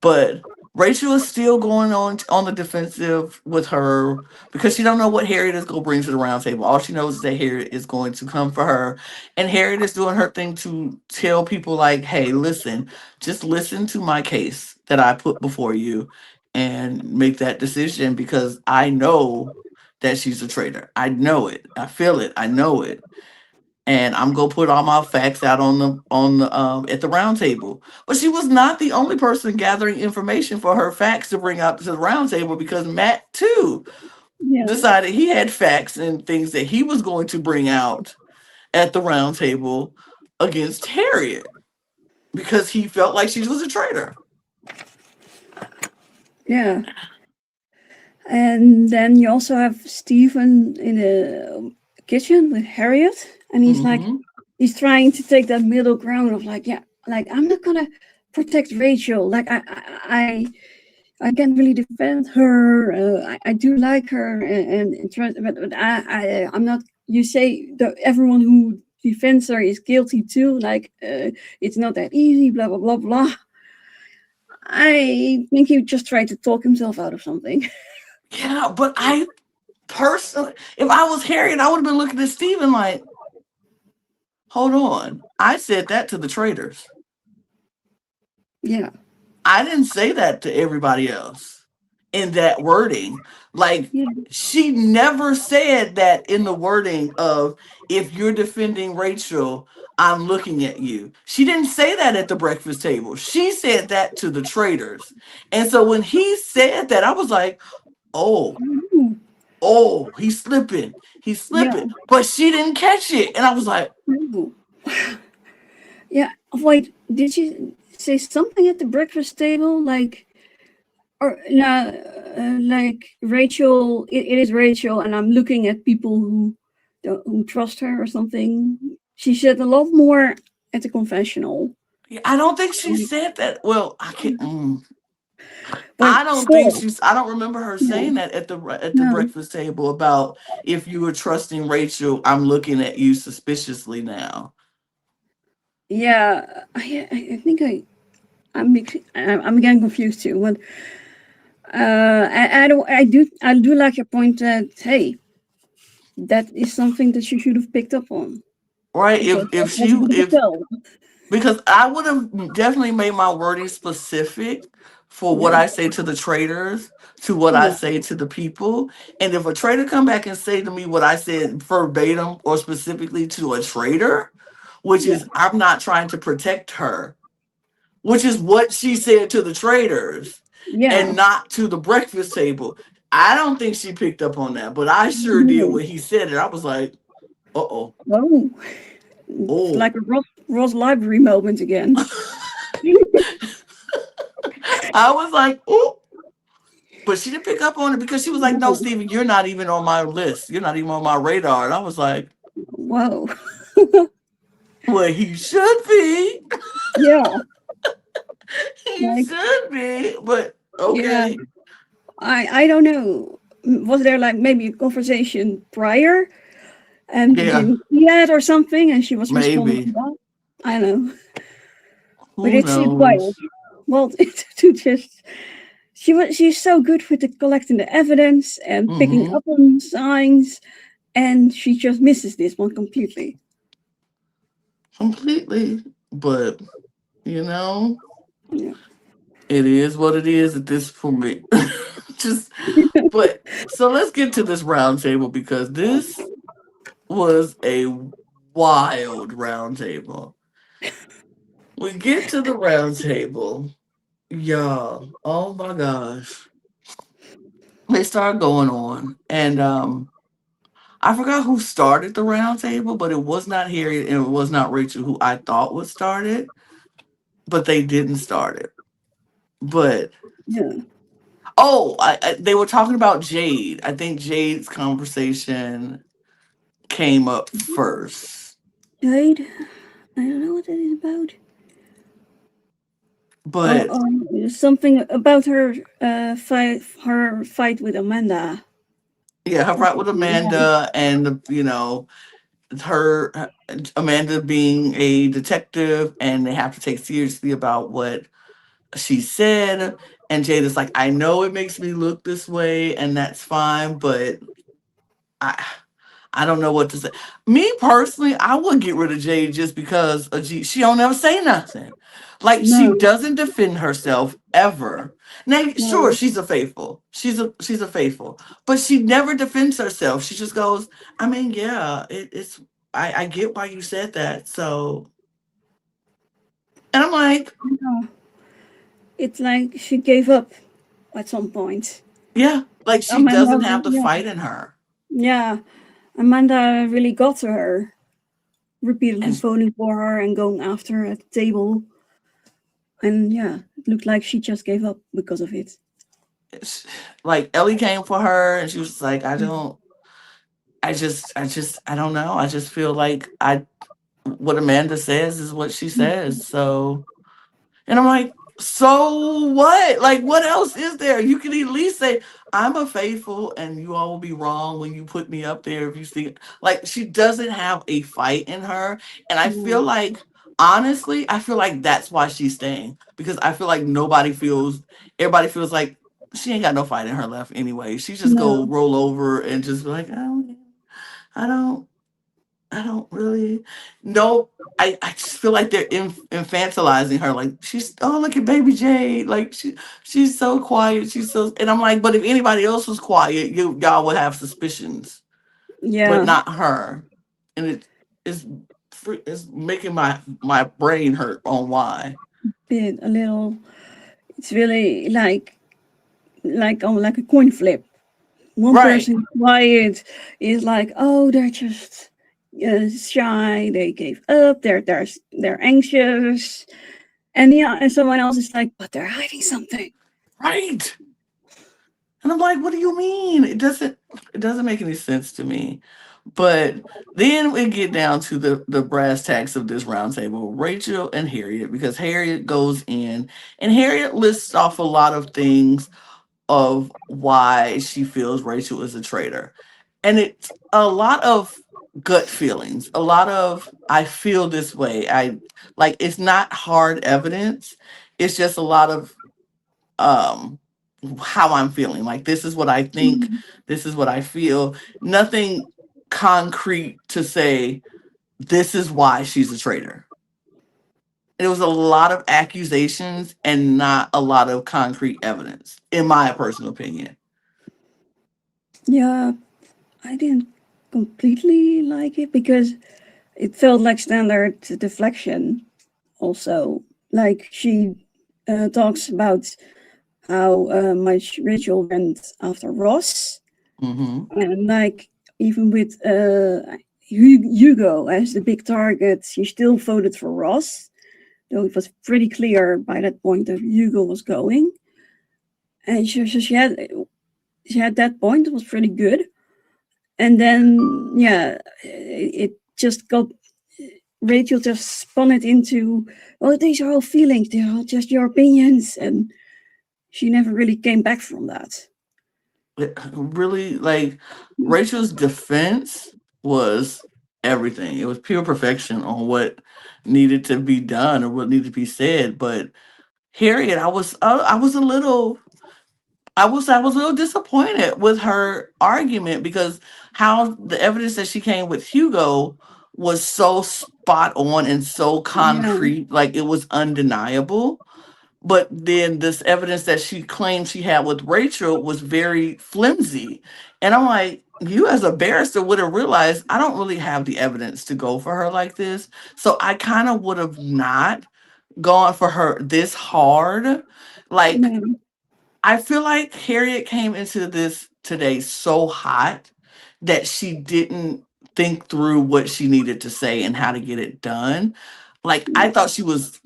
But Rachel is still going on the defensive with her because she don't know what Harriet is going to bring to the round table. All she knows is that Harriet is going to come for her, and Harriet is doing her thing to tell people like, "Hey, listen, just listen to my case that I put before you, and make that decision because I know that she's a traitor. I know it. I feel it. I know it." And I'm gonna put all my facts out on the at the round table. But she was not the only person gathering information for her facts to bring out to the round table because Matt too Yeah. decided he had facts and things that he was going to bring out at the round table against Harriet because he felt like she was a traitor. Yeah. And then you also have Stephen in the kitchen with Harriet, and Hmm. he's trying to take that middle ground of like, yeah, like I'm not gonna protect Rachel. Like I can't really defend her. I do like her, but I'm not. You say that everyone who defends her is guilty too. Like it's not that easy. Blah blah blah blah. I think he just tried to talk himself out of something. Yeah, but I personally, if I was Harriet, I would have been looking at Steven like, hold on. I said that to the traitors. Yeah, I didn't say that to everybody else in that wording. Like, yeah, she never said that in the wording of, if you're defending Rachel, I'm looking at you. She didn't say that at the breakfast table. She said that to the traders. And so when he said that, I was like, oh, Ooh, he's slipping. He's yeah. slipping. But she didn't catch it. And I was like, Ooh. Yeah. Wait, did you say something at the breakfast table? Like, or no, like Rachel, it is Rachel, and I'm looking at people who trust her or something. She said a lot more at the confessional. I don't think she said that. Well, I can't. But still, I don't remember her no, saying that at the no. breakfast table about if you were trusting Rachel, I'm looking at you suspiciously now. Yeah, I think I'm getting confused too. But I do like your point that hey, that is something that she should have picked up on Right? because that If was a she bit of a if tell. because I would have definitely made my wording specific for what Yeah, I say to the traders, to what I yeah, say to the people. And if a trader come back and say to me what I said verbatim or specifically to a trader, which yeah, is I'm not trying to protect her, which is what she said to the traders yeah. and not to the breakfast table. I don't think she picked up on that, but I sure did No. when he said it. I was like, uh-oh. Oh, it's Oh. like a Ross Library moment again. I was like, oh. But she didn't pick up on it because she was like, no, No. Steven, you're not even on my list. You're not even on my radar. And I was like, Whoa. well, he should be. Yeah, He like should be. But yeah. okay. I don't know. Was there like maybe a conversation prior and you Yeah, didn't see that or something, and she was responding to maybe. that? I don't know, but Who it seemed quiet. knows? Well, to just she's so good with the collecting the evidence and picking Mm-hmm. up on signs, and she just misses this one completely. Completely. But, you know, Yeah. it is what it is at this point. Just, but, so let's get to this round table because this was a wild round table. We get to the round table. Y'all, oh my gosh. They start going on. And I forgot who started the round table, but it was not Harriet and it was not Rachel who I thought would start it, but they didn't start it. But Yeah. oh, they were talking about Jade. I think Jade's conversation came up first. Jade, I don't know what that is about. Oh, But something about her fight with Amanda yeah, her or fight with something. Yeah. Amanda and her Amanda being a detective and they have to take seriously about what she said. And Jade is like, I know it makes me look this way, and that's fine, but I I don't know what to say. Me personally, I would get rid of Jade just because she don't ever say nothing. Like she No, doesn't defend herself ever. Now, sure, no, she's a faithful. She's a faithful, but she never defends herself. She just goes, I mean, yeah, it's I get why you said that. So, and I'm like, no. It's like she gave up at some point. yeah, like she Amanda, doesn't have the yeah, fight in her. yeah. Amanda really got to her, repeatedly And phoning for her and going after her at the table. And yeah, it looked like she just gave up because of it. like Ellie came for her and she was like, I don't know. I just feel like what Amanda says is what she says. So, and I'm like, so what? Like, what else is there? You can at least say, I'm a faithful and you all will be wrong when you put me up there. If you see, like, she doesn't have a fight in her. And I feel No, like, honestly, I feel like that's why she's staying because I feel like everybody feels like she ain't got no fight in her left anyway. She just go no, roll over and just be like, oh, I don't. I don't really know. I just feel like they're infantilizing her. Like she's look at baby Jade. Like she's so quiet. She's so and I'm like, but if anybody else was quiet, y'all would have suspicions, but yeah, not her. And it is it's making my brain hurt on why. bit a little. It's really like a coin flip. One Right, person quiet is like, oh, they're just shy. They gave up. They're anxious, and yeah, and someone else is like, but they're hiding something. right. And I'm like, what do you mean? It doesn't make any sense to me. But then we get down to the brass tacks of this roundtable, Rachel and Harriet, because Harriet goes in and Harriet lists off a lot of things of why she feels Rachel is a traitor. And it's a lot of gut feelings, a lot of I feel this way. I like it's not hard evidence. It's just a lot of um how I'm feeling. Like, this is what I think, Mhm. this is what I feel. Nothing concrete to say this is why she's a traitor. It was a lot of accusations and not a lot of concrete evidence, in my personal opinion. Yeah, I didn't completely like it because it felt like standard deflection. Also, like she talks about how much Rachel went after Ross, Hmm. and like even with Hugo as the big target, she still voted for Ross, though it was pretty clear by that point that Hugo was going. And she had that point. It was pretty good, and then yeah, it just got Rachel just spun it into, oh, these are all feelings, they're all just your opinions, and she never really came back from that. Really, like, Rachel's defense was everything. It was pure perfection on what needed to be done or what needed to be said. But Harriet, I was a little I was a little disappointed with her argument because how the evidence that she came with Hugo was so spot on and so Yeah, concrete, like it was undeniable. But then this evidence that she claimed she had with Rachel was very flimsy. And I'm like, you as a barrister would have realized I don't really have the evidence to go for her like this. So I kind of would have not gone for her this hard. Like, yeah, I feel like Harriet came into this today so hot that she didn't think through what she needed to say and how to get it done. Like, I thought she was,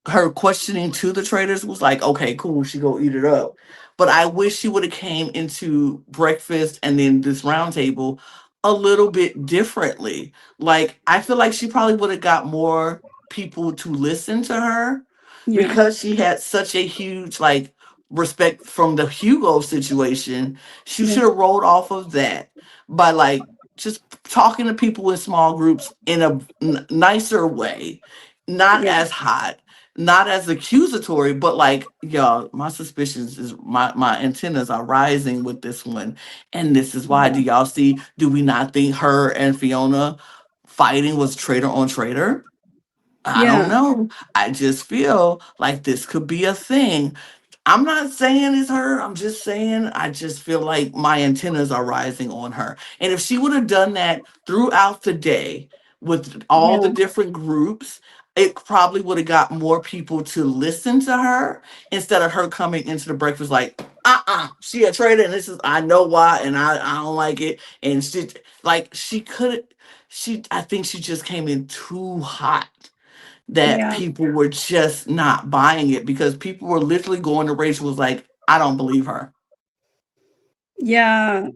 her questioning to the traders was like, okay, cool, she go eat it up. But I wish she would have came into breakfast and then this roundtable a little bit differently. Like, I feel like she probably would have got more people to listen to her yeah, because she had such a huge, like, respect from the Hugo situation. She yeah, should have rolled off of that by, like, just talking to people in small groups in a nicer way, not yeah, as hot, not as accusatory, but like, y'all, my suspicions is my antennas are rising with this one, and this is why. Do yeah, y'all see? Do we not think her and Fiona fighting was traitor on traitor? I don't yeah, know. I just feel like this could be a thing. I'm not saying it's her. I'm just saying I just feel like my antennas are rising on her. And if she would have done that throughout the day with all the yeah, different groups, it probably would have got more people to listen to her instead of her coming into the breakfast like, she a traitor and this is I know why and I don't like it. And she like she could she I think she just came in too hot that yeah, people were just not buying it because people were literally going to Rachel was like, I don't believe her. yeah.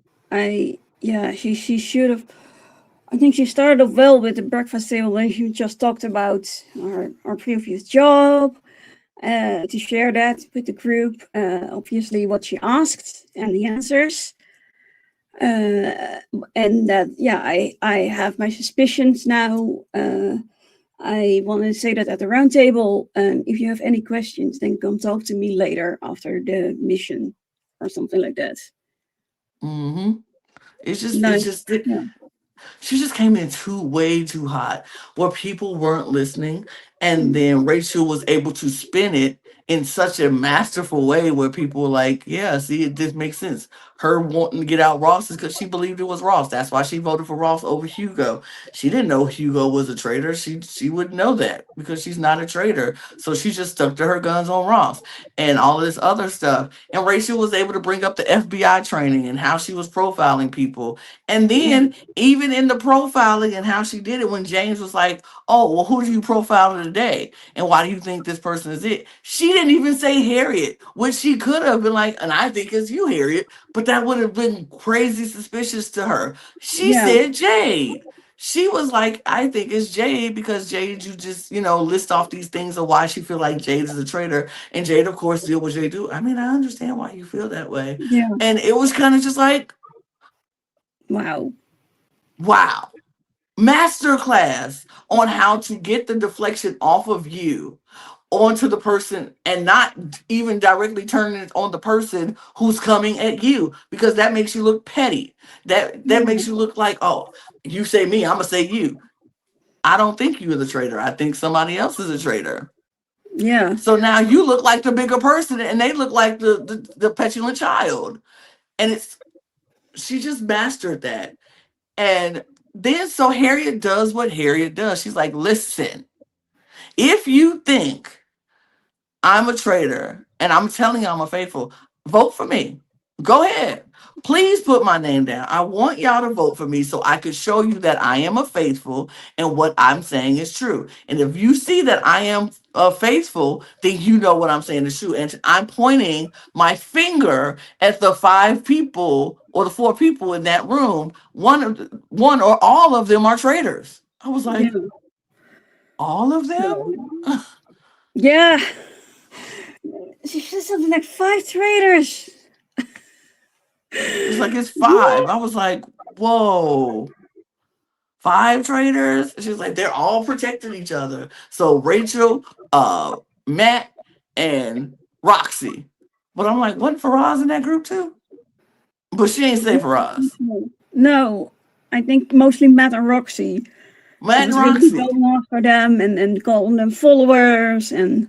She should have. I think she started off well with the breakfast table when she just talked about our previous job, to share that with the group. Obviously, what she asked and the answers. Uh, and that, yeah, I have my suspicions now. I want to say that at the round table. If you have any questions, then come talk to me later after the mission or something like that. Hmm. It Like, just yeah, she just came in way too hot where people weren't listening. And then Rachel was able to spin it in such a masterful way where people were like, yeah, see, it just makes sense. Her wanting to get out Ross is because she believed it was Ross. That's why she voted for Ross over Hugo. She didn't know Hugo was a traitor. She wouldn't know that because she's not a traitor. So she just stuck to her guns on Ross and all of this other stuff. And Rachel was able to bring up the FBI training and how she was profiling people. And yeah, then even in the profiling and how she did it, when James was like, oh, well, who do you profile today? And why do you think this person is it? She didn't even say Harriet, which she could have been like, and I think it's you, Harriet, but that would have been crazy suspicious to her. She yeah, said Jade. She was like, I think it's Jade because Jade, you just, list off these things of why she feel like Jade is a traitor. And Jade, of course, did what Jade do. I mean, I understand why you feel that way. yeah. And it was kind of just like, Wow. wow, masterclass on how to get the deflection off of you onto the person and not even directly turning it on the person who's coming at you, because that makes you look petty. That makes you look like, oh, you say me, I'm gonna say you. I don't think you're the traitor. I think somebody else is a traitor. Yeah. So now you look like the bigger person and they look like the petulant child. And it's she just mastered that. And then so Harriet does what Harriet does. She's like, listen, if you think I'm a traitor and I'm telling you I'm a faithful, vote for me. Go ahead. Please put my name down. I want y'all to vote for me so I could show you that I am a faithful and what I'm saying is true. And if you see that I am faithful, then you know what I'm saying is true. And I'm pointing my finger at the five people or the four people in that room. One or all of them are traitors. I was Yeah. like, all of them? So, yeah. She said something like 5 traitors. She's like, it's five. I was like, whoa, five traitors? She's like, they're all protecting each other. So Rachel, Matt, and Roxy. But I'm like, wasn't Faraz in that group too? But she ain't say Faraz. No, I think mostly Matt and Roxy. She Matt and was really Roxy. going after them and calling them followers and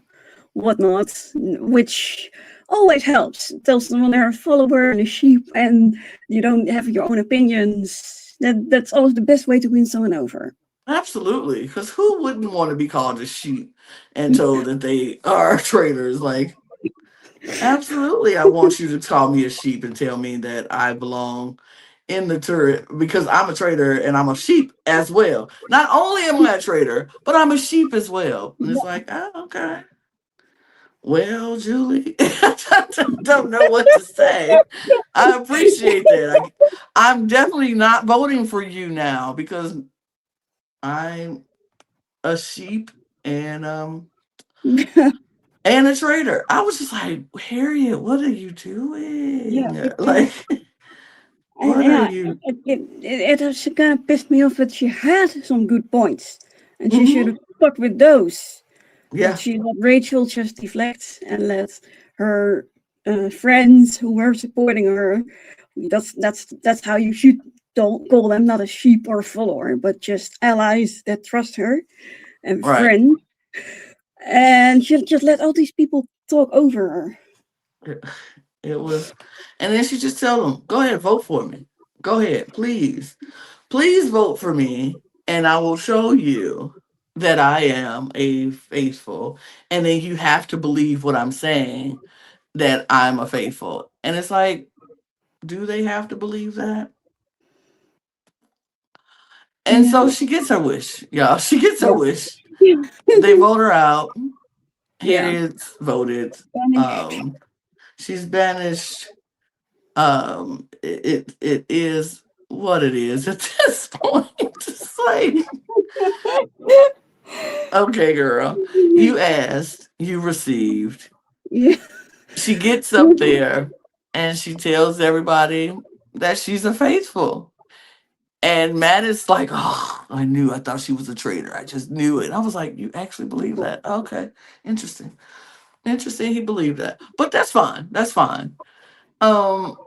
whatnot, which always helps. Tell someone they're a follower and a sheep and you don't have your own opinions. That's always the best way to win someone over. Absolutely. Because who wouldn't want to be called a sheep and told that they are traitors? Like, absolutely, I want you to call me a sheep and tell me that I belong in the turret because I'm a traitor and I'm a sheep as well. Not only am I a traitor, but I'm a sheep as well. And it's like, oh, okay. Well, Julie, I don't know what to say. I appreciate that. I'm definitely not voting for you now because I'm a sheep and and a traitor. I was just like, Harriet, what are you Yeah, doing? it was, Like, what are yeah, you? it has kind of pissed me off that she had some good points, and she should have Hmm. stuck with those. But Yeah, she let Rachel just deflect and let her friends who were supporting her. That's how you should don't call them, not a sheep or a follower, but just allies that trust her and right. friends. And she just let all these people talk over her. It, it was, and then she just tell them, "Go ahead, vote for me. Go ahead, please, please vote for me, and I will show you that I am a faithful. And then you have to believe what I'm saying that I'm a faithful." And it's like, do they have to believe that? And so No. she gets her wish, y'all. She gets her Yeah. wish. They vote her out. Yeah. Harriet's voted. Vanished. Um, she's banished. It is what it is at this point. It's like, okay, girl, you asked, you received. Yeah. She gets up there and she tells everybody that she's a faithful. And Matt is like, oh, I thought she was a traitor. I just knew it. I was like, you actually believe that? Okay, interesting. Interesting. He believed that, but that's fine. That's fine. Um,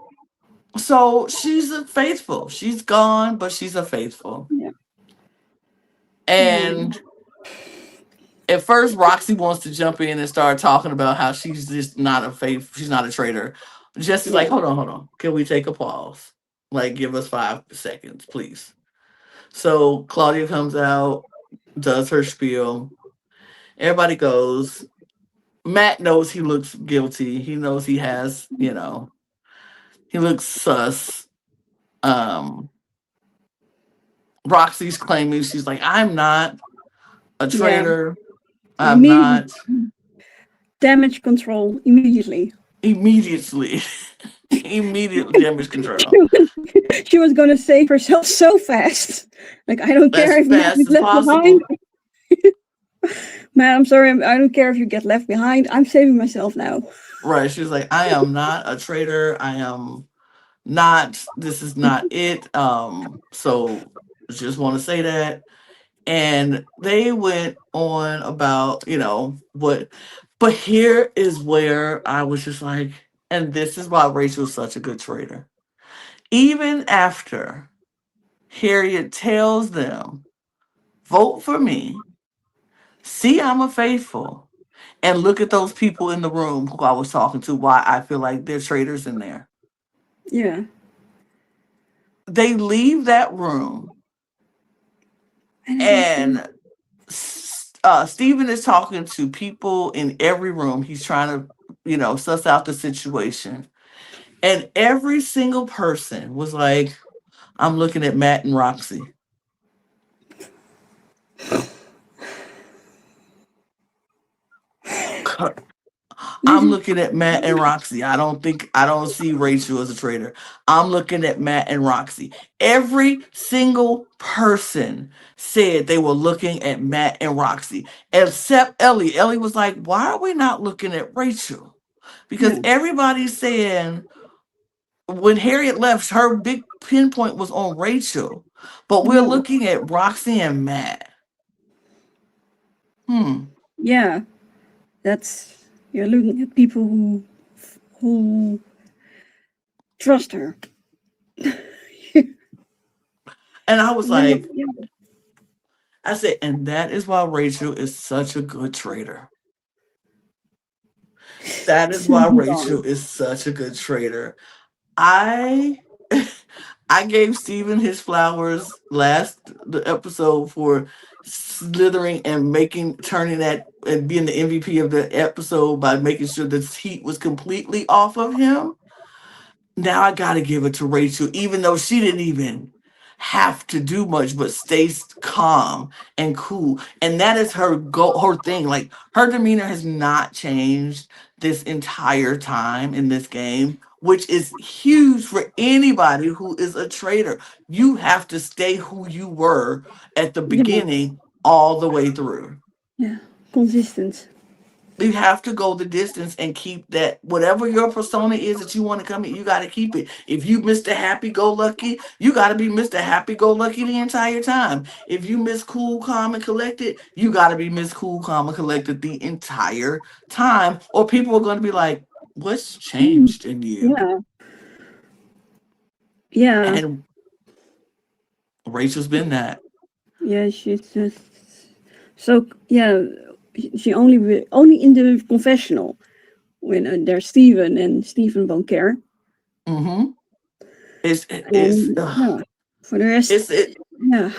so she's a faithful. She's gone, but she's a faithful. Yeah. Yeah. And at first, Roxy wants to jump in and start talking about how she's just not a faith. She's not a traitor. Jesse's Yeah. like, hold on. Can we take a pause? Like, give us 5 seconds, please. So Claudia comes out, does her spiel. Everybody goes. Matt knows he looks guilty. He knows he has, he looks sus. Um, Roxy's claiming she's like, I'm not a Yeah. traitor. I'm Immediately. not Damage control immediately. immediately, immediate damage control She was gonna save herself so fast. Like, I don't as care if you have me fast as left behind. possible. Man, I'm sorry. I don't care if you get left behind. I'm saving myself now. Right. She's like, I am not a traitor. I am not, this is not it. So just want to say that. And they went on about, what, but here is where I was just like, and this is why Rachel's such a good trader. Even after Harriet tells them, vote for me, see I'm a faithful, and look at those people in the room who I was talking to, why I feel like they're traitors in there. Yeah. They leave that room, And I don't think. and Stephen is talking to people in every room. He's trying to, suss out the situation. And every single person was like, I'm looking at Matt and Roxy. This I'm is. looking at Matt and Roxy. I don't see Rachel as a traitor. I'm looking at Matt and Roxy. Every single person said they were looking at Matt and Roxy, except Ellie. Ellie was like, why are we not looking at Rachel? Because Yeah. everybody's saying when Harriet left, her big pinpoint was on Rachel. But we're No. looking at Roxy and Matt. Hmm. Yeah. That's, you're looking at people who trust her. And I was Yeah. like, I said, and that is why Rachel is such a good trader. That is why Rachel is such a good trader. I I gave Steven his flowers last the episode for slithering and turning that and being the MVP of the episode by making sure the heat was completely off of him. Now I gotta give it to Rachel, even though she didn't even have to do much but stay calm and cool. And that is her thing. Like her demeanor has not changed this entire time in this game, which is huge for anybody who is a trader. You have to stay who you were at the Yeah. beginning all the way through. Yeah. Consistent. You have to go the distance and keep that whatever your persona is that you want to come in, you got to keep it. If you Mr. Happy Go Lucky, you got to be Mr. Happy Go Lucky the entire time. If you Miss Cool Calm and Collected, you got to be Miss Cool Calm and Collected the entire time, or people are going to be like, what's Mm. changed in you? Yeah. Yeah. And Rachel's been that. Yeah. She's just so. Yeah. She only in the confessional when there's Stephen and Stephen won't care. Mm-hmm. It's And yeah, for the rest, it's it yeah.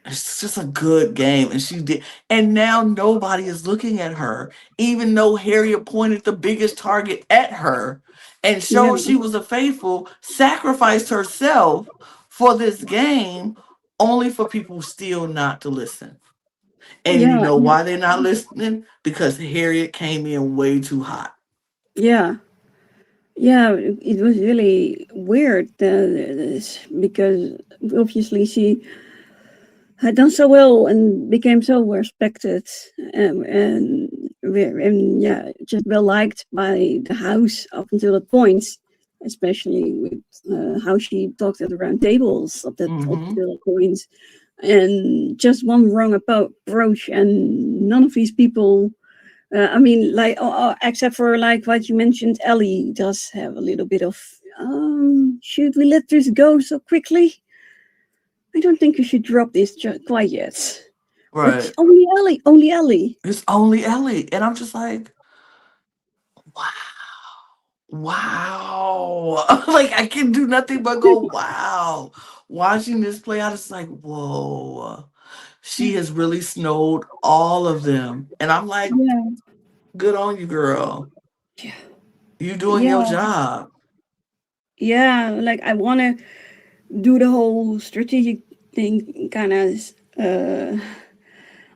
It's just a good game, and she did. And now nobody is looking at her, even though Harriet pointed the biggest target at her and Yeah. showed she was a faithful, sacrificed herself for this game, only for people still not to listen. And you Yeah. know why they're not listening? Because Harriet came in way too hot. Yeah. Yeah. It was really weird because obviously she had done so well and became so respected, and yeah, just well liked by the house up until that point, especially with how she talked at the round tables up Mm-hmm. until that point. And just one wrong approach, and none of these people. I mean, like, except for like what you mentioned, Ellie does have a little bit of. Should we let this go so quickly? I don't think we should drop this quite yet. But Right. only Ellie, only Ellie. It's only Ellie. And I'm just like, wow. Wow. Like I can do nothing but go, wow. Watching this play out, it's like, whoa. She has really snowed all of them. And I'm like, Yeah, good on you, girl. yeah, You doing your yeah, job. yeah. Like I want to do the whole strategic thing, kind of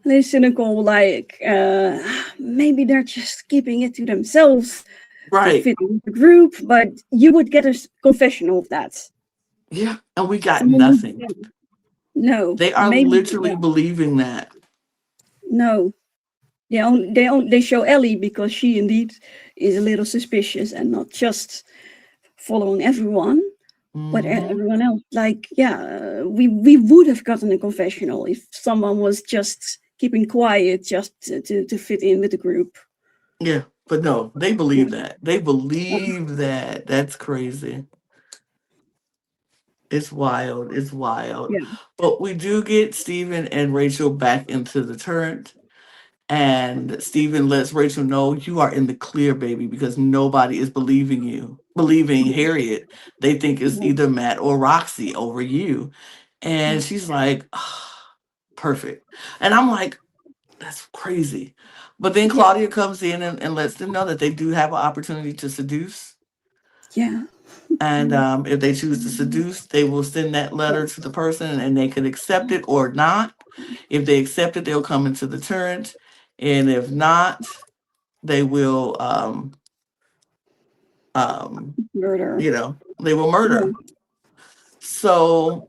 little cynical. Like maybe they're just keeping it to themselves to Right. fit in the group. But you would get a confessional of that. Yeah. And we got And then nothing. no, They are maybe literally yeah, believing that. no. They show Ellie because she indeed is a little suspicious and not just following everyone, but Hmm. everyone else. Like, yeah, we would have gotten a confessional if someone was just keeping quiet just to fit in with the group. Yeah, but no, they Yeah, believe that. They believe that. That's crazy. It's wild. It's wild. yeah, But we do get Stephen and Rachel back into the turret. And Stephen lets Rachel know you are in the clear, baby, because nobody is believing you, believing Harriet. They think it's yeah, either Matt or Roxy over you. yeah, And she's like, "Ah, perfect." And I'm like, that's crazy. But then yeah, Claudia comes in and lets them know that they do have an opportunity to seduce. yeah, And if they choose to seduce, they will send that letter to the person and they can accept it or not. If they accept it, they'll come into the turret. And if not, they will, um, murder. they will Yeah, murder. So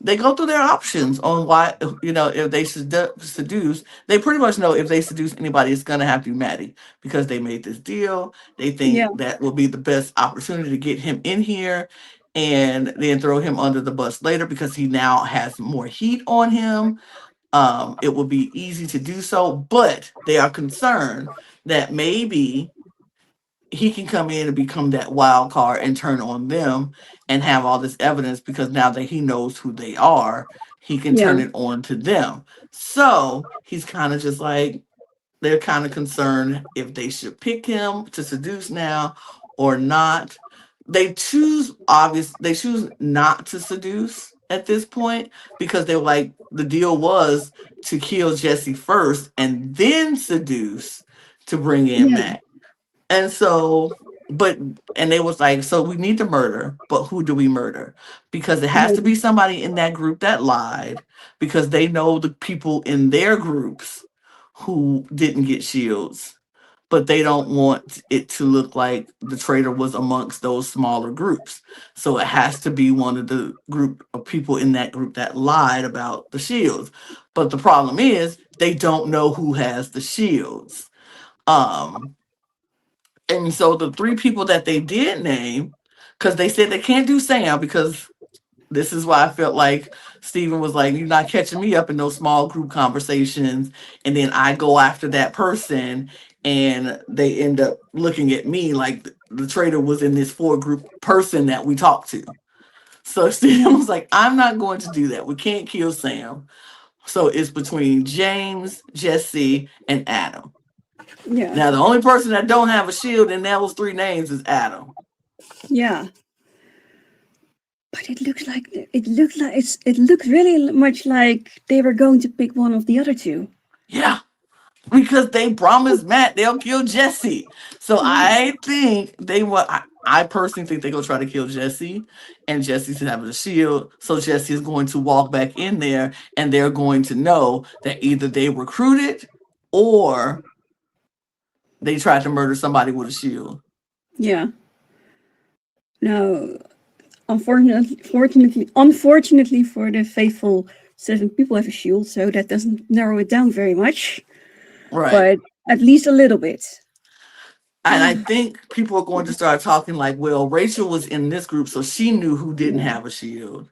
they go through their options on why, if they seduce, they pretty much know if they seduce anybody, it's going to have to be Maddie because they made this deal. They yeah, think that will be the best opportunity to get him in here and then throw him under the bus later because he now has more heat on him. It will be easy to do so, but they are concerned that maybe he can come in and become that wild card and turn on them and have all this evidence because now that he knows who they are, he can yeah, turn it on to them. So he's kind of just like, they're kind of concerned if they should pick him to seduce now or not. They choose not to seduce at this point because they're like, the deal was to kill Jesse first and then seduce to bring in yeah, Matt. And so, but, and they was like, so we need to murder, but who do we murder? Because it has to yeah, be somebody in that group that lied because they know the people in their groups who didn't get shields, but they don't want it to look like the traitor was amongst those smaller groups. So it has to be one of the group of people in that group that lied about the shields. But the problem is they don't know who has the shields. Um, and so the three people that they did name, because they said they can't do Sam, because this is why I felt like Steven was like, you're not catching me up in those small group conversations. And then I go after that person and they end up looking at me like the traitor was in this four group person that we talked to. So Steven yeah, was like, I'm not going to do that. We can't kill Sam. So it's between James, Jesse, and Adam. yeah, Now, the only person that don't have a shield in those three names is Adam. yeah. But it looked really much like they were going to pick one of the other two. Yeah, because they promised Matt they'll kill Jesse. So Yeah, I think they want. I personally think they're gonna try to kill Jesse, and Jesse's having a shield. So Jesse is going to walk back in there, and they're going to know that either they recruited or they tried to murder somebody with a shield. yeah. No, unfortunately for the faithful 7 people have a shield, so that doesn't narrow it down very much, Right. but at least a little bit. And I think people are going to start talking like, well, Rachel was in this group, so she knew who didn't Yeah, have a shield.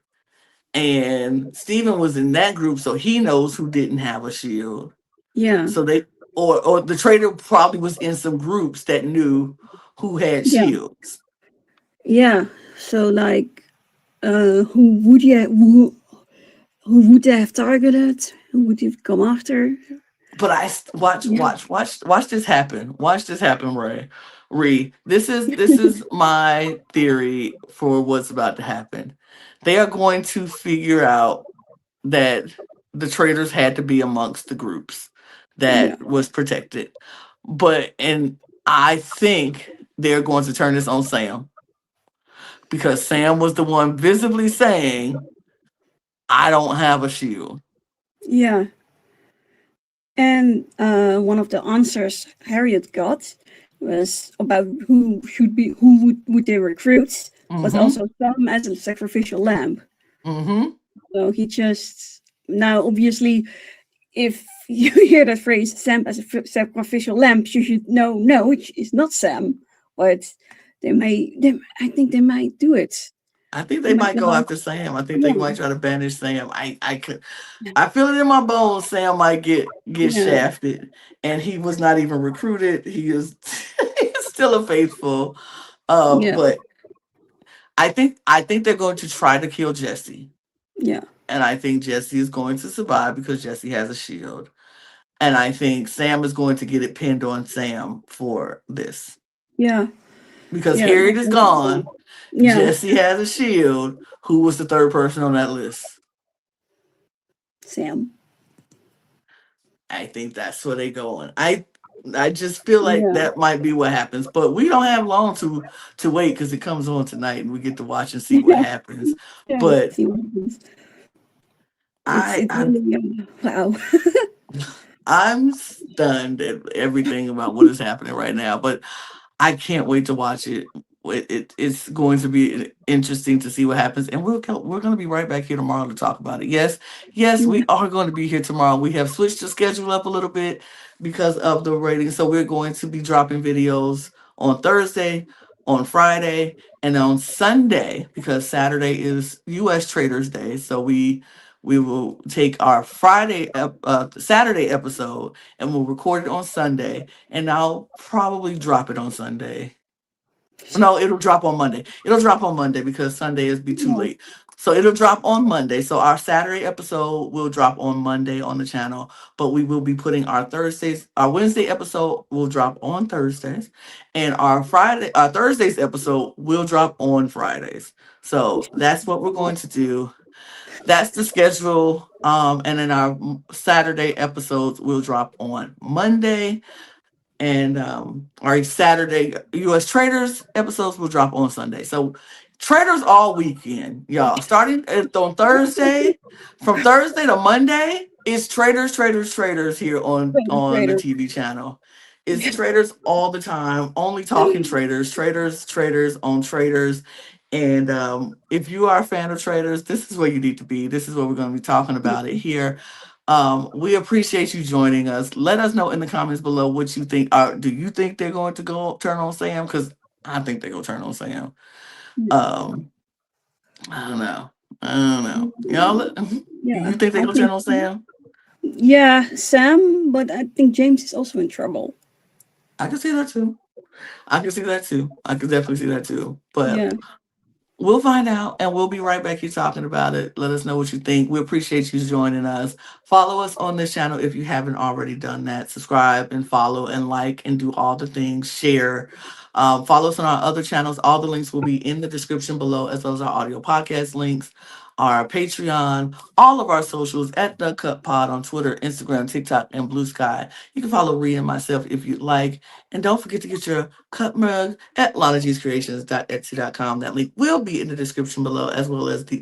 And Steven was in that group, so he knows who didn't have a shield. yeah, So they or the trader probably was in some groups that knew who had yeah, shields. yeah. So like, who would you who would they have targeted? Who would you come after? But watch, Yeah, watch, watch, watch this happen. Watch this happen, Ray. Ree, this is my theory for what's about to happen. They are going to figure out that the traders had to be amongst the groups yeah, that was protected. And I think they're going to turn this on Sam because Sam was the one visibly saying, I don't have a shield. yeah. And one of the answers Harriet got was about who would they recruit, was Mm-hmm. also some as a sacrificial lamb. Mm-hmm. So he just now obviously, if you hear that phrase "Sam as a sacrificial lamb," you should know no, it is not Sam, but I think they might do it. I think They they might might go go on. after Sam. I think they Yeah, might try to banish Sam. I feel it in my bones. Sam might get yeah, shafted, and he was not even recruited. He is he's still a faithful. yeah, But I think they're going to try to kill Jesse, yeah, and I think Jesse is going to survive because Jesse has a shield, and I think Sam is going to get it pinned on Sam for this yeah, because yeah, Harriet is gone. yeah. Jesse has a shield. Who was the third person on that list? Sam. I think that's where they going. I just feel like Yeah, that might be what happens, but we don't have long to wait because it comes on tonight and we get to watch and see what yeah, happens. yeah. But See what happens. I It's I'm really wow. I'm stunned at everything about what is happening right now. But I can't wait to watch it. It's going to be interesting to see what happens, and we're going to be right back here tomorrow to talk about it. Yes, yes, Yeah, we are going to be here tomorrow. We have switched the schedule up a little bit because of the ratings, so we're going to be dropping videos on Thursday, on Friday, and on Sunday because Saturday is U.S. Traders Day. So we will take our Saturday episode and we'll record it on Sunday, and I'll probably drop it on Sunday. No, it'll drop on Monday. It'll drop on Monday because Sunday is be too yeah, late. So it'll drop on Monday. So our Saturday episode will drop on Monday on the channel, but we will be putting our Wednesday episode will drop on Thursdays, and our Thursdays episode will drop on Fridays. So that's what we're going to do. That's the schedule. And then our Saturday episodes will drop on Monday, and our Saturday U.S. Traders episodes will drop on Sunday. So Traders all weekend, y'all. On Thursday, from Thursday to Monday, it's Traders here on the Trader. TV channel. It's Traders all the time, only talking Traders on Traders. And if you are a fan of Traders, this is where you need to be. This is where we're going to be talking about it here. We appreciate you joining us. Let us know in the comments below what you think. Do you think they're going to go turn on Sam? Because I think they're going to turn on Sam. Um, I don't know. I don't know. Y'all, Yeah, you think they're I going to turn think. on Sam? Yeah, Sam, but I think James is also in trouble. I can see that too. I can see that too. I can definitely see that too. But Yeah, we'll find out and we'll be right back here talking about it. Let us know what you think. We appreciate you joining us. Follow us on this channel if you haven't already done that. Subscribe and follow and like and do all the things. Share. Follow us on our other channels. All the links will be in the description below, as well as our audio podcast links, our Patreon, all of our socials at The Cut Pod on Twitter, Instagram, TikTok, and Blue Sky. You can follow Rhea and myself if you'd like. And don't forget to get your cut mug at lanagcreations.etsy.com. That link will be in the description below, as well as the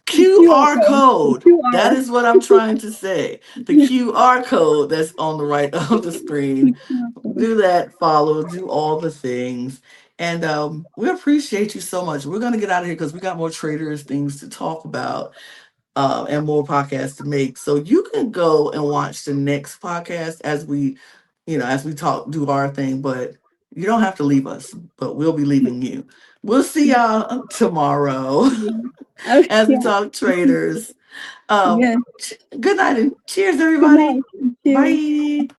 QR the code. That QR. is what I'm trying to say. The QR code that's on the right of the The screen. QR code. Do that, follow, do all the things. And we appreciate you so much. We're going to get out of here because we got more traders things to talk about, and more podcasts to make. So you can go and watch the next podcast as we talk, do our thing, but you don't have to leave us, but we'll be leaving you. We'll see y'all tomorrow Oh, as we yeah, talk traders. Um, yeah. good night and cheers, Good everybody. night. Cheers. Bye.